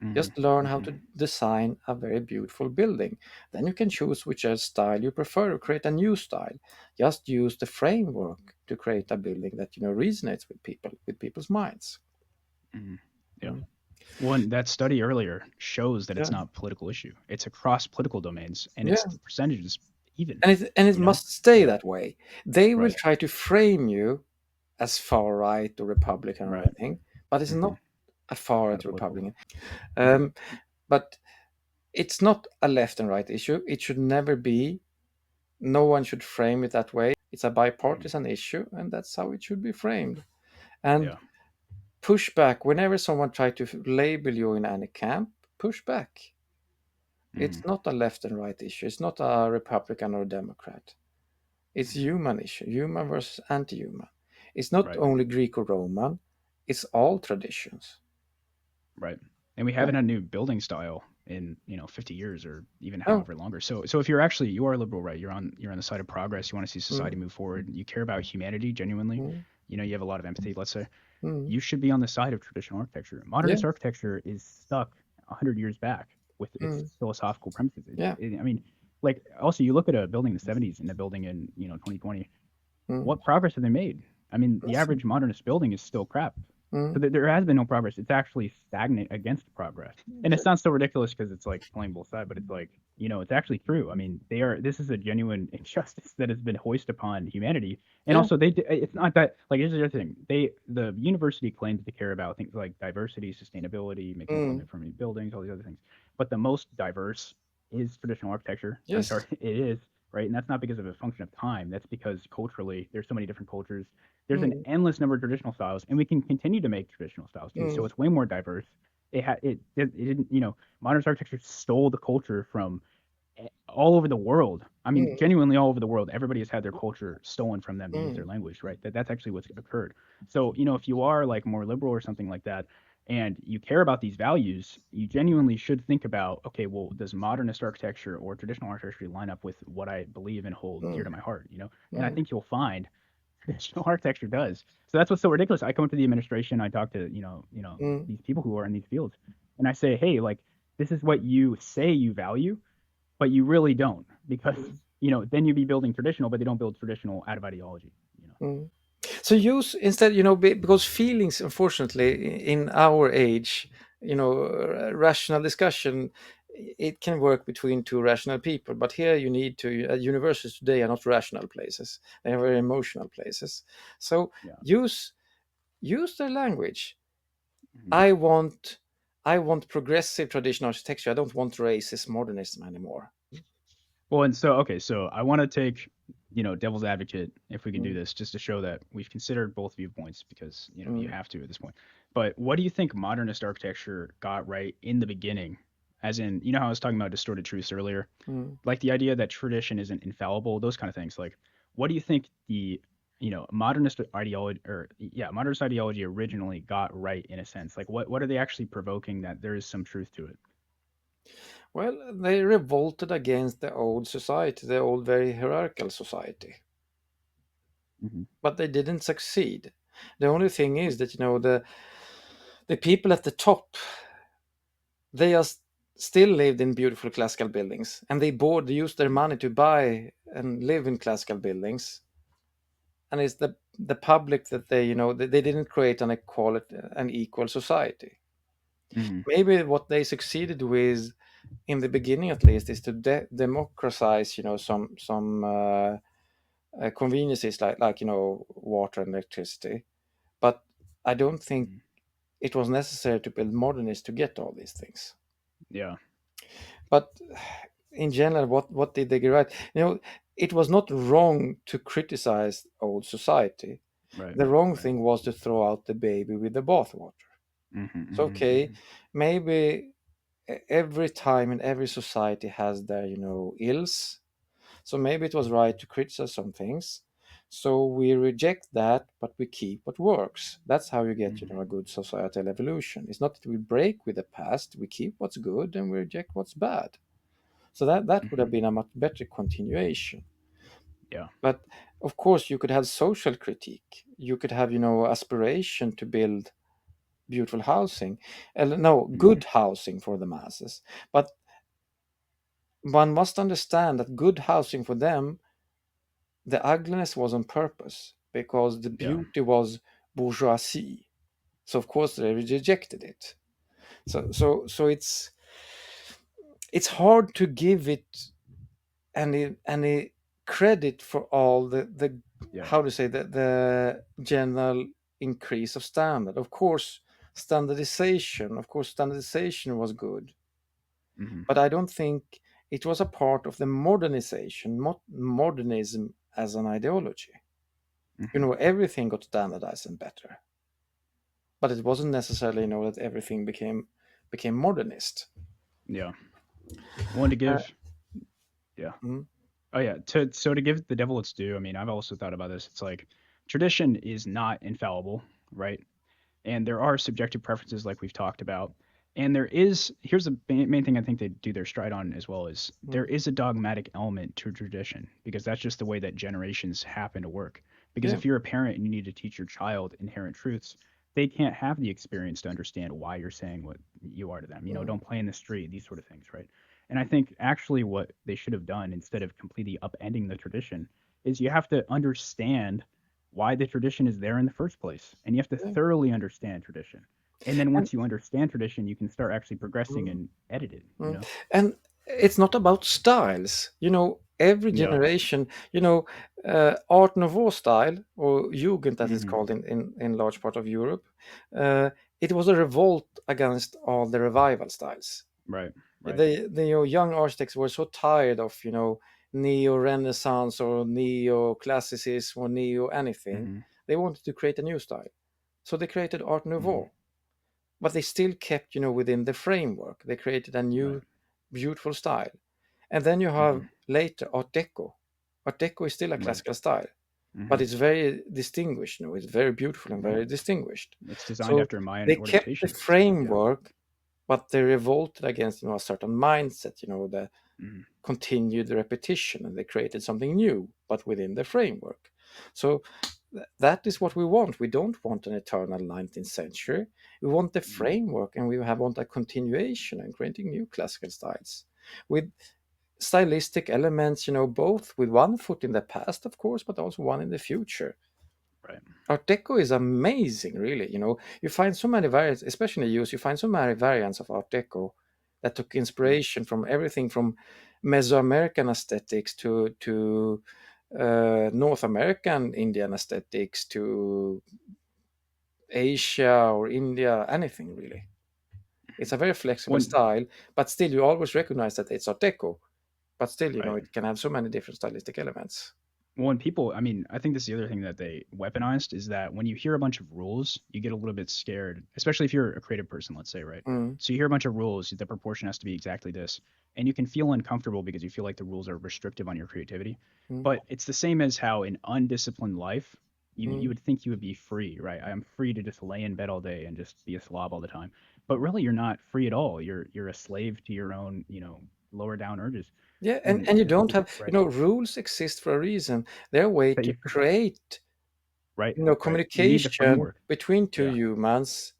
Hmm. Just learn how Hmm. to design a very beautiful building. Then you can choose which style you prefer or create a new style. Just use the framework to create a building that resonates with people's minds. Hmm. Yeah. Mm. One that study earlier shows that it's Yeah. not a political issue. It's across political domains, and it's Yeah. the percentages even. And it You know? must stay Yeah. that way. They will Right. try to frame you as far right or Republican or Right. anything, but it's Hmm. not a far Not right a or political. Republican. Hmm. Um, but it's not a left and right issue. It should never be. No one should frame it that way. It's a Hmm. bipartisan issue, and that's how it should be framed. And Yeah. push back whenever someone tries to label you in any camp. Push back. Mm-hmm. It's not a left and right issue. It's not a Republican or Democrat. It's Mm-hmm. human issue, human versus anti-human. It's not Right. only Greco-Roman. It's all traditions. Right. And we Yeah. haven't had a new building style in, 50 years or even Oh. however longer. So if you're actually you are liberal, right? You're on the side of progress. You want to see society Mm, move forward. You care about humanity genuinely. mm, You have a lot of empathy, let's say. mm. You should be on the side of traditional architecture. Yeah. Modernist architecture is stuck 100 years back with its Mm, philosophical premises. yeah. I mean, like also you look at a building in the 70s and a building in, 2020, Mm. what progress have they made? I mean, the Nothing. average modernist building is still crap. So Mm, there has been no progress. It's actually stagnant against progress. And it yeah. sounds so ridiculous because it's like playing both sides, but it's like, it's actually true. I mean, this is a genuine injustice that has been hoisted upon humanity. And Yeah. also it's not that, like, here's the other thing. The university claims to care about things like diversity, sustainability, making Mm, climate friendly buildings, all these other things. But the most diverse is traditional architecture. I'm sorry, yes. it is, right? And that's not because of a function of time. That's because culturally, there's so many different cultures. There's an Mm, endless number of traditional styles, and we can continue to make traditional styles too. So mm, it's way more diverse. It didn't, modern architecture stole the culture from all over the world. I mean, mm, genuinely all over the world. Everybody has had their culture stolen from them to use their mm, language, right? That's actually what's occurred. So, if you are like more liberal or something like that, and you care about these values, you genuinely should think about, okay, well, does modernist architecture or traditional architecture line up with what I believe and hold dear mm, to my heart? And I mm, think you'll find traditional architecture does. So that's what's so ridiculous. I come into the administration, I talk to, mm, these people who are in these fields, and I say, hey, like, this is what you say you value, but you really don't, because mm, then you'd be building traditional, but they don't build traditional out of ideology. mm. So use instead, because feelings, unfortunately, in our age, rational discussion, it can work between two rational people. But here you need to, universities today are not rational places; they are very emotional places. So Yeah. use use their language. Mhm. I want I want progressive traditional architecture. I don't want racist modernism anymore. Well, and so okay, so I want to take, devil's advocate, if we can do Mm, this, just to show that we've considered both viewpoints, because you mm, have to at this point. But what do you think modernist architecture got right in the beginning? As in, how I was talking about distorted truths earlier, mm. like the idea that tradition isn't infallible, those kind of things. Like, what do you think the modernist ideology originally got right in a sense? Like, what are they actually provoking that there is some truth to it? Well, they revolted against the old society, the old, very hierarchical society, Hmm. but they didn't succeed. The only thing is that the people at the top, they are still lived in beautiful classical buildings, and they used their money to buy and live in classical buildings. And it's the public that they didn't create an equal society. Hmm. Maybe what they succeeded with in the beginning, at least, is to democratize some conveniences like water and electricity. But I don't think Hmm. it was necessary to build modernists to get all these things. Yeah. But in general, what did they get right? It was not wrong to criticize old society. Right. The wrong Right. thing was to throw out the baby with the bathwater. Hmm. So Hmm. okay, Hmm. maybe every time in every society has their ills. So maybe it was right to criticize some things. So we reject that, but we keep what works. That's how you get, Hmm. a good societal evolution. It's not that we break with the past, we keep what's good and we reject what's bad. So that would have Hmm. been a much better continuation. Yeah. But of course, you could have social critique. You could have, aspiration to build beautiful housing. No, Hmm. good housing for the masses. But one must understand that good housing for them, the ugliness was on purpose because the Yeah. beauty was bourgeoisie. So of course they rejected it. So it's hard to give it any credit for all the Yeah. how to say the general increase of standard. Of course standardization was good, Hmm. but I don't think it was a part of the modernization, modernism as an ideology. Hmm. Everything got standardized and better. but it wasn't necessarily, that everything became modernist. Yeah. One to Uh, give. Yeah. mm, Oh yeah. To give the devil its due. I mean, I've also thought about this. It's like tradition is not infallible, right? And there are subjective preferences like we've talked about. And there is here's the main thing I think they do their stride on as well is there mm, is a dogmatic element to tradition because that's just the way that generations happen to work. Because yeah, if you're a parent and you need to teach your child inherent truths, they can't have the experience to understand why you're saying what you are to them. You know, mm, don't play in the street, these sort of things, right? And I think actually what they should have done instead of completely upending the tradition is you have to understand why the tradition is there in the first place. And you have to yeah. thoroughly understand tradition. And then And once you understand tradition, you can start actually progressing mm, and edit it, you mm. know? And it's not about styles. Every Yeah. generation, Art Nouveau style, or Jugend as it's Hmm. called in large part of Europe, uh, it was a revolt against all the revival styles. Right. Right. The young architects were so tired of neo Renaissance or neo classicism or neo anything. Hmm. They wanted to create a new style, so they created Art Hmm. Nouveau, but they still kept within the framework. They created a Right. new beautiful style, and then you Hmm. have later Art Deco. Art Deco is still a Right. classical style, but Hmm. it's very distinguished. It's very beautiful and Right. very distinguished. It's designed So after Mayan they kept the ornamentation. Yeah. framework, but they revolted against a certain mindset. The Hmm. continued repetition, and they created something new, but within the framework. So that is what we want. We don't want an eternal 19th century. We want the Hmm. framework, and want a continuation and creating new classical styles with stylistic elements, both with one foot in the past, of course, but also one in the future. Right. Art Deco is amazing, really. You find so many variants, especially in the US, you find so many variants of Art Deco that took Mm. inspiration from everything from Mesoamerican aesthetics to North American Indian aesthetics to Asia or India, anything really. It's a very flexible One. style, but still you always recognize that it's Art Deco. But still, Right. it can have so many different stylistic elements. Well, when people, I mean, I think this is the other thing that they weaponized is that when you hear a bunch of rules, you get a little bit scared, especially if you're a creative person, let's say, right? Mm, So you hear a bunch of rules, the proportion has to be exactly this, and you can feel uncomfortable because you feel like the rules are restrictive on your creativity. mm, But it's the same as how in undisciplined life, you mm. would think you would be free, right? I am free to just lay in bed all day and just be a slob all the time. But really, you're not free at all. You're a slave to your own, lower down urges, Yeah, and, and and you I think don't you get have, right rules exist for a reason. They're a way that to you create, right, right. You need the communication framework. between two Yeah. humans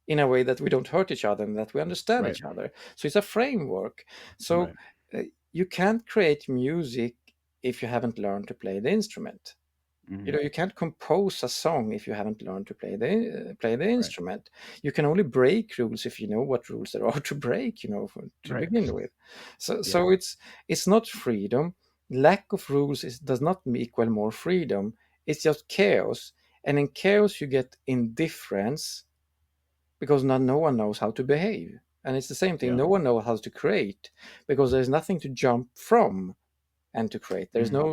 in a way that we don't hurt each other and that we understand Right. each other. So it's a framework. So Right. you can't create music if you haven't learned to play the instrument. Hmm. You can't compose a song if you haven't learned to play the Right. instrument. You can only break rules if you know what rules there are to break, to Right. begin with. So Yeah. so it's not freedom. Lack of rules does not equal more freedom. It's just chaos, and in chaos you get indifference because not no one knows how to behave. And it's the same thing. Yeah. No one knows how to create because there's nothing to jump from and to create. There's Hmm.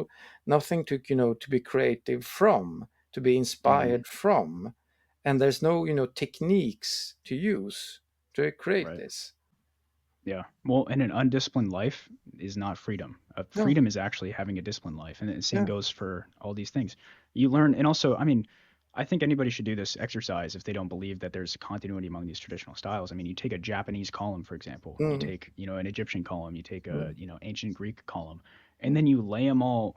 nothing to to be creative from, to be Hmm. inspired from, and there's no techniques to use to create Right. this. Yeah. Well, and an undisciplined life is not freedom. No, Freedom is actually having a disciplined life. And the same yeah, goes for all these things. You learn, and also, I mean, I think anybody should do this exercise if they don't believe that there's continuity among these traditional styles. I mean, you take a Japanese column, for example, you mm, take, an Egyptian column, you take a, mm, ancient Greek column, and mm, then you lay them all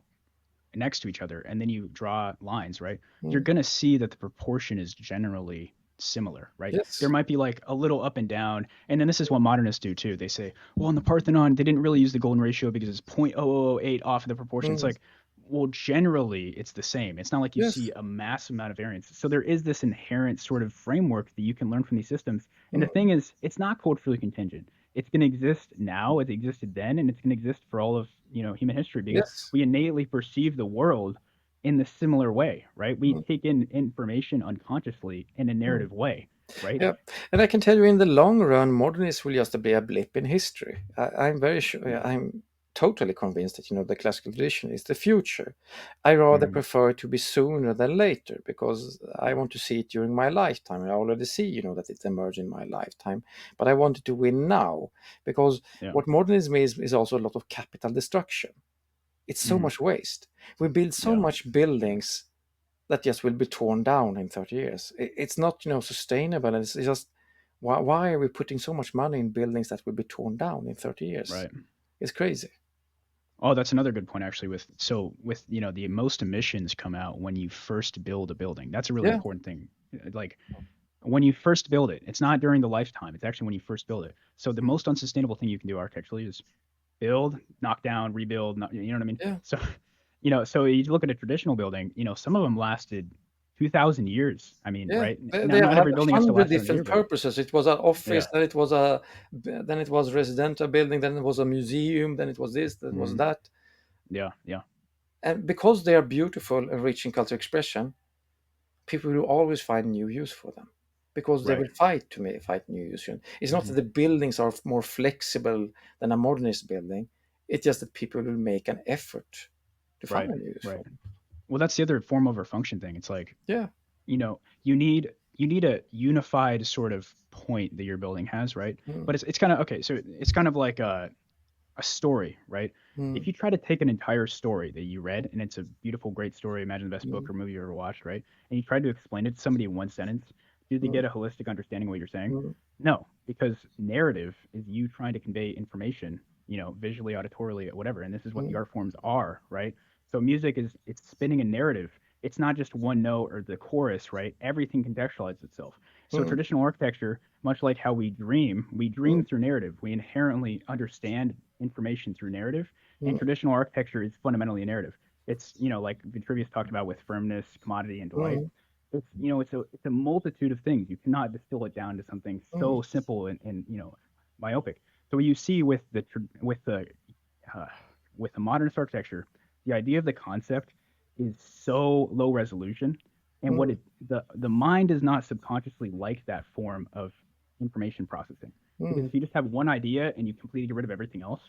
next to each other and then you draw lines, right? You're mm. going to see that the proportion is generally similar, right? There Yes, might be like a little up and down. And then this is what modernists do too. They say, well, in the Parthenon, they didn't really use the golden ratio because it's 0.0008 off of the proportion. It's mm, like, well, generally it's the same. It's not like you see yes, a massive amount of variance. So there is this inherent sort of framework that you can learn from these systems. And the mm, thing is, it's not culturally contingent. It's going to exist now, it existed then, and it's going to exist for all of human history because yes. we innately perceive the world in the similar way, right? We Mm, take in information unconsciously in a mm. narrative way, right? Yeah, and I can tell you, in the long run, modernism will just be a blip in history. I'm very sure. Yeah. totally convinced that the classical tradition is the future. I rather Hmm. prefer it to be sooner than later because I want to see it during my lifetime. I already see that it's emerged in my lifetime, but I want it to win now because Yeah. what modernism is also a lot of capital destruction. It's so Hmm. much waste. We build so Yeah. much buildings that just will be torn down in 30 years. It's not sustainable, and it's just why are we putting so much money in buildings that will be torn down in 30 years? Right. It's crazy. Oh, that's another good point actually with the most emissions come out when you first build a building. That's a really Yeah, important thing. Like when you first build it, it's not during the lifetime. It's actually when you first build it. So the most unsustainable thing you can do architecturally is build, knock down, rebuild, you know what I mean? yeah, So, so you look at a traditional building, some of them lasted 2000 years. I mean, yeah. right? They Now, not had every building has to 100 last another different year, but purposes. It was an office, yeah. then it was residential building, then it was a museum, then it was this, then it was Mhm. that. Yeah. Yeah. And because they are beautiful and rich in cultural expression, people will always find new use for them because they Right. will fight to fight new use. It's not that Hmm. the buildings are more flexible than a modernist building. It's just that people will make an effort to find Right. a new use for Right. them. Well, that's the other form over function thing. It's like, Yeah. you need a unified sort of point that your building has, right? Mm, But it's kind of okay. So it's kind of like a story, right? If mm, you try to take an entire story that you read, and it's a beautiful, great story, imagine the best book mm, or movie you ever watched, right? And you tried to explain it to somebody in one sentence, do they mm, get a holistic understanding of what you're saying? mm, No, because narrative is you trying to convey information, visually, auditorily, whatever. And this is what the mm, art forms are, right? So music it's spinning a narrative. It's not just one note or the chorus, right? Everything contextualizes itself. So mm, traditional architecture, much like how we dream mm, through narrative. We inherently understand information through narrative, and mm, traditional architecture is fundamentally a narrative. It's like Vitruvius talked about with firmness, commodity, and delight. mm, It's a multitude of things. You cannot distill it down to something mm, so simple and myopic. So what you see uh, with the modernist architecture, the idea of the concept is so low resolution, and what mm, it the mind does not subconsciously like that form of information processing, because mm, if you just have one idea and you completely get rid of everything else,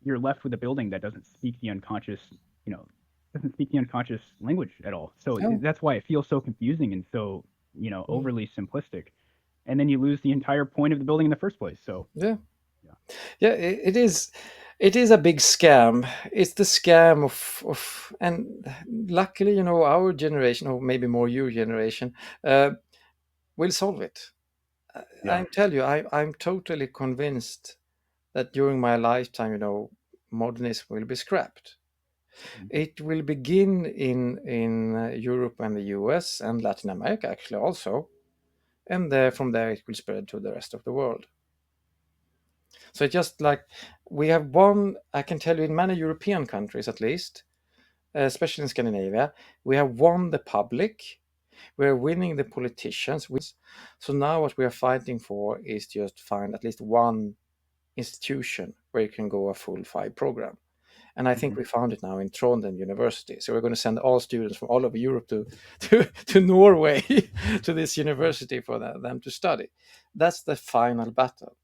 you're left with a building that you know, doesn't speak the unconscious language at all. So yeah, that's why it feels so confusing and so, mm, overly simplistic. And then you lose the entire point of the building in the first place. So, yeah, yeah. yeah. It is. It is a big scam. It's the scam and luckily, our generation, or maybe more your generation, will solve it. Yeah. I tell you, I'm totally convinced that during my lifetime, modernism will be scrapped. Mhm. It will begin in Europe and the US and Latin America, actually, also, and from there it will spread to the rest of the world. So it's just like we have one. I can tell you, in many European countries, at least, especially in Scandinavia, we have won the public. We're winning the politicians. So now what we are fighting for is just find at least one institution where you can go a full 5 program. And I think Mhm. we found it now in Trondheim University. So we're going to send all students from all over Europe to Norway to this university for them to study. That's the final battle.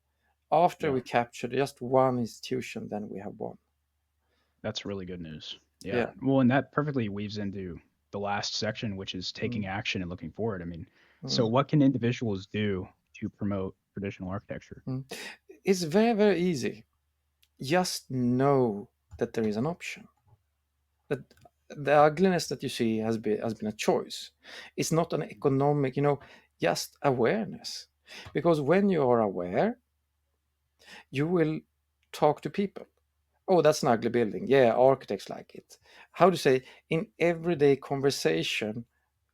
After Yeah. we capture just one institution, then we have won. That's really good news. Yeah. Yeah. Well, and that perfectly weaves into the last section, which is Mm, taking action and looking forward. I mean, so mm, what can individuals do to promote traditional architecture? mm. It's very, very easy. Just know that there is an option. That the ugliness that you see has been a choice. It's not an economic, just awareness. Because when you are aware, you will talk to people. Oh, that's an ugly building. Yeah, architects like it. How to say, in everyday conversation,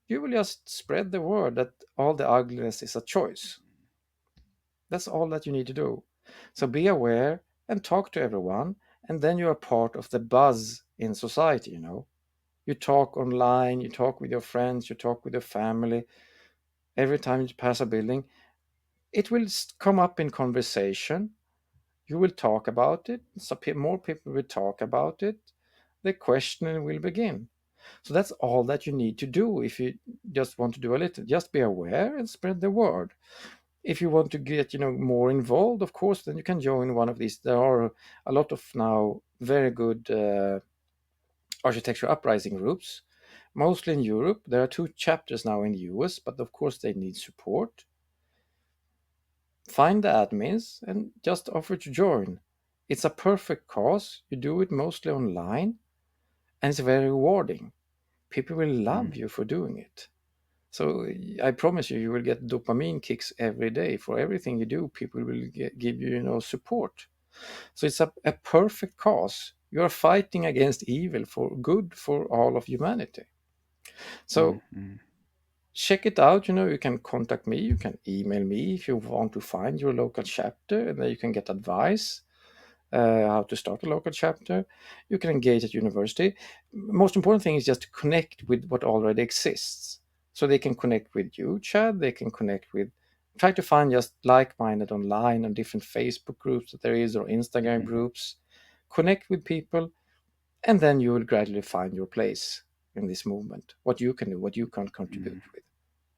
you will just spread the word that all the ugliness is a choice. That's all that you need to do. So be aware and talk to everyone, and then you are part of the buzz in society. You talk online, you talk with your friends, you talk with your family. Every time you pass a building, it will come up in conversation. You will talk about it. So more people will talk about it. The questioning will begin. So that's all that you need to do if you just want to do a little. Just be aware and spread the word. If you want to get more involved, of course, then you can join one of these. There are a lot of now very good architecture uprising groups, mostly in Europe. There are two chapters now in the US, but of course they need support. Find the admins and just offer to join. It's a perfect cause. You do it mostly online, and it's very rewarding. People will Mm, love you for doing it. So I promise you, you will get dopamine kicks every day for everything you do. People will give you, support. So it's a perfect cause. You are fighting against evil for good for all of humanity. mm, So mm, check it out. You can contact me. You can email me if you want to find your local chapter, and then you can get advice how to start a local chapter. You can engage at university. Most important thing is just to connect with what already exists. So they can connect with you, Chad. They can connect with, try to find just like-minded online on different Facebook groups that there is or Instagram mhm, groups. Connect with people, and then you will gradually find your place in this movement. What you can do, what you can contribute mhm, with,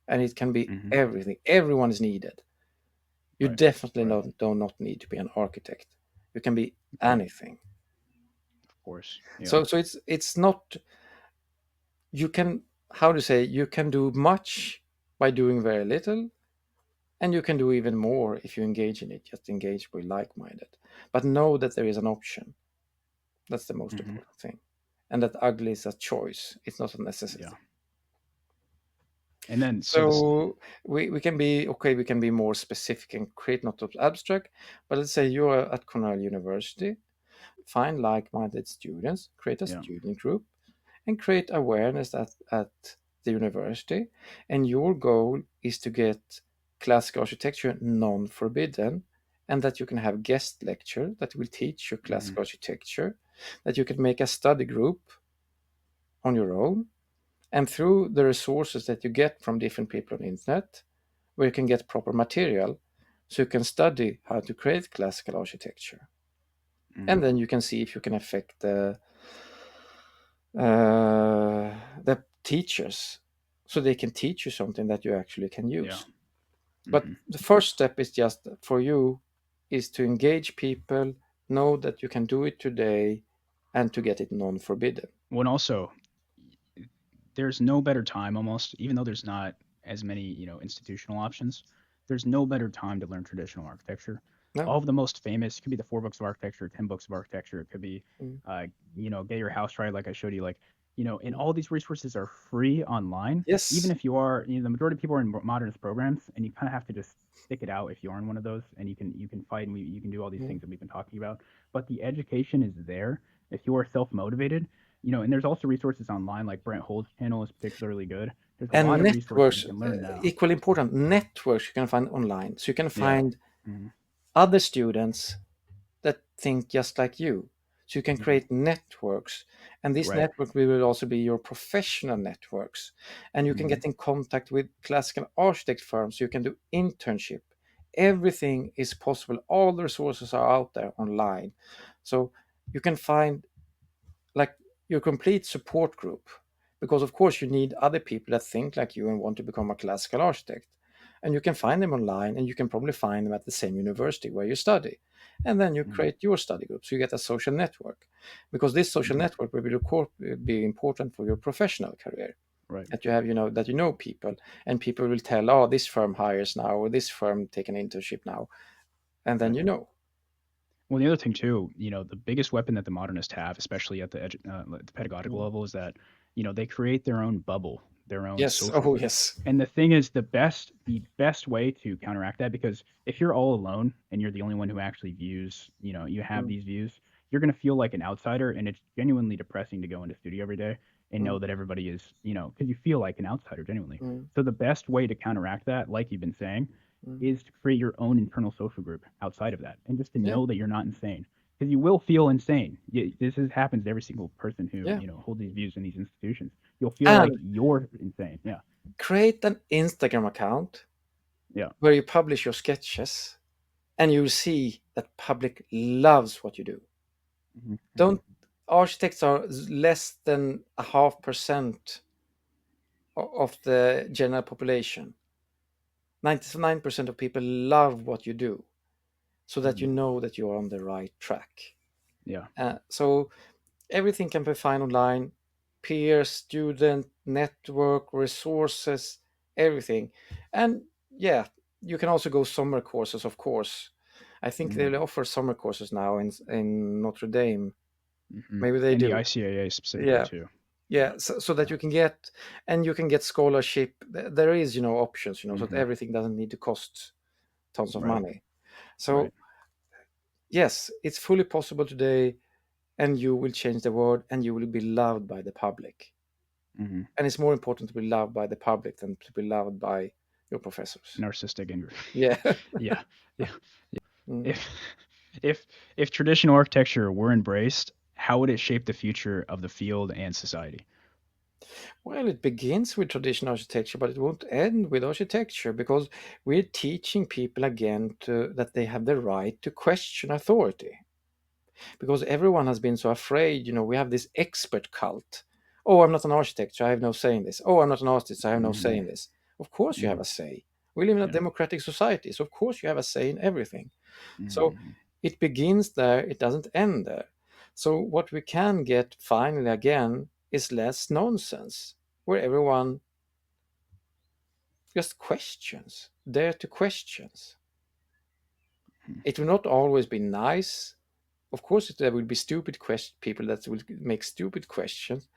and it can be mhm. everything. Everyone is needed. You Right. definitely Right. do not need to be an architect. You can be Right. anything. Of course. Yeah. So it's not, you can, how to say, you can do much by doing very little, and you can do even more if you engage in it. Just engage with like-minded, but know that there is an option. That's the most Hmm. important thing, and that ugly is a choice. It's not a Yeah. necessity. And then so this. So we can be okay. We can be more specific and create not of abstract. But let's say you are at Cornell University. Find like-minded students. Create a Yeah. student group and create awareness at the university. And your goal is to get classical architecture non-forbidden, and that you can have guest lecture that will teach you Hmm. classical architecture, that you can make a study group on your own, and through the resources that you get from different people on the internet, where you can get proper material, so you can study how to create classical architecture. Hmm. And then you can see if you can affect the teachers, so they can teach you something that you actually can Yeah. use. But Hmm. the first step is just for you is to engage people, know that you can do it today, and to get it non-forbidden. When also there's no better time almost, even though there's not as many, institutional options, there's no better time to learn traditional architecture. No. All of the most famous, it could be the four books of architecture, 10 books of architecture, it could be, Mm, get your house right, like I showed you, like, and mm. all these resources are free online. Even Yes. if you are, the majority of people are in modernist programs, and you kind of have to just stick it out if you are in one of those, and you can fight and you can do all these Mm. things that we've been talking about. But the education is there if you are self motivated, and there's also resources online, like Brent Hold's channel is particularly good. There's a And lot of resources you networks, can learn now. equally important, networks you can find online. So you can Yeah. find Hmm. other students that think just like you. So you can Hmm. create networks, and this Right. network will also be your professional networks. And you can Hmm. get in contact with classical architect firms. You can do internship. Everything is possible. All the resources are out there online. So you can find like your complete support group, because of course you need other people that think like you and want to become a classical architect, and you can find them online, and you can probably find them at the same university where you study, and then you Hmm. create your study group, so you get a social network, because this social Hmm. network will be, be important for your professional career, Right. that you have, that you know people, and people will tell, oh, this firm hires now, or this firm take an internship now, and then Right. you know. Well, the other thing too, the biggest weapon that the modernists have, especially at the pedagogical Mm. level, is that they create their own bubble, their own Yes. social Oh group. yes. And the thing is, the best way to counteract that, because if you're all alone and you're the only one who actually views, you have Mm, these views, you're gonna feel like an outsider, and it's genuinely depressing to go into studio every day and mm, know that everybody is, because you feel like an outsider genuinely. mm, So the best way to counteract that, like you've been saying, mm. is to create your own internal social group outside of that, and just to Yeah. know that you're not insane, because you will feel insane. Happens to every single person who Yeah. holds these views in these institutions. You'll feel like And you're insane. Yeah, create an Instagram account yeah. where you publish your sketches, and you'll see that public loves what you do. Hmm. Hmm. Don't Architects are less than a half percent of the general population. 99% of people love what you do, so that you Mm. know that you are on the right track. Yeah. So everything can be found online: peer, student, network, resources, everything. And yeah, you can also go summer courses, of course. I think Mm. they offer summer courses now in Notre Dame. Hmm. Maybe they And the do. ICAA specifically Yeah. too. Yeah, so that Yeah. you can get, and you can get scholarship. There is, options, so that Hmm. everything doesn't need to cost tons of Right. money. Right. So yes, it's fully possible today, and you will change the world, and you will be loved by the public. Hmm. And it's more important to be loved by the public than to be loved by your professors. Narcissistic and Yeah. yeah. Yeah. Mm. If if if traditional architecture were embraced, how would it shape the future of the field and society? Well, it begins with traditional architecture, but it won't end with architecture, because we're teaching people again that they have the right to question authority. Because everyone has been so afraid. We have this expert cult. Oh, I'm not an architect, so I have no say in this. Oh, I'm not an artist, so I have no say Hmm. in this. Of course you have Hmm. a say. We live in a Yeah. democratic society, so of course you have a say in everything. So Hmm. it begins there, it doesn't end there. So what we can get finally again is less nonsense, where everyone just questions, dare to questions. It will not always be nice. Of course, there will be stupid people that will make stupid questions,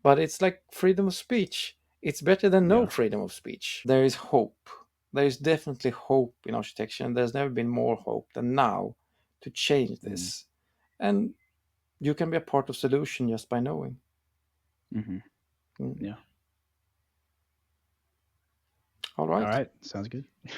but it's like freedom of speech. It's better than no Yeah. freedom of speech. There is hope. There is definitely hope in architecture, and there's never been more hope than now to change Hmm. this. And you can be a part of solution just by knowing. Hmm. Mm. Yeah. All All right. right. Sounds good. Yeah.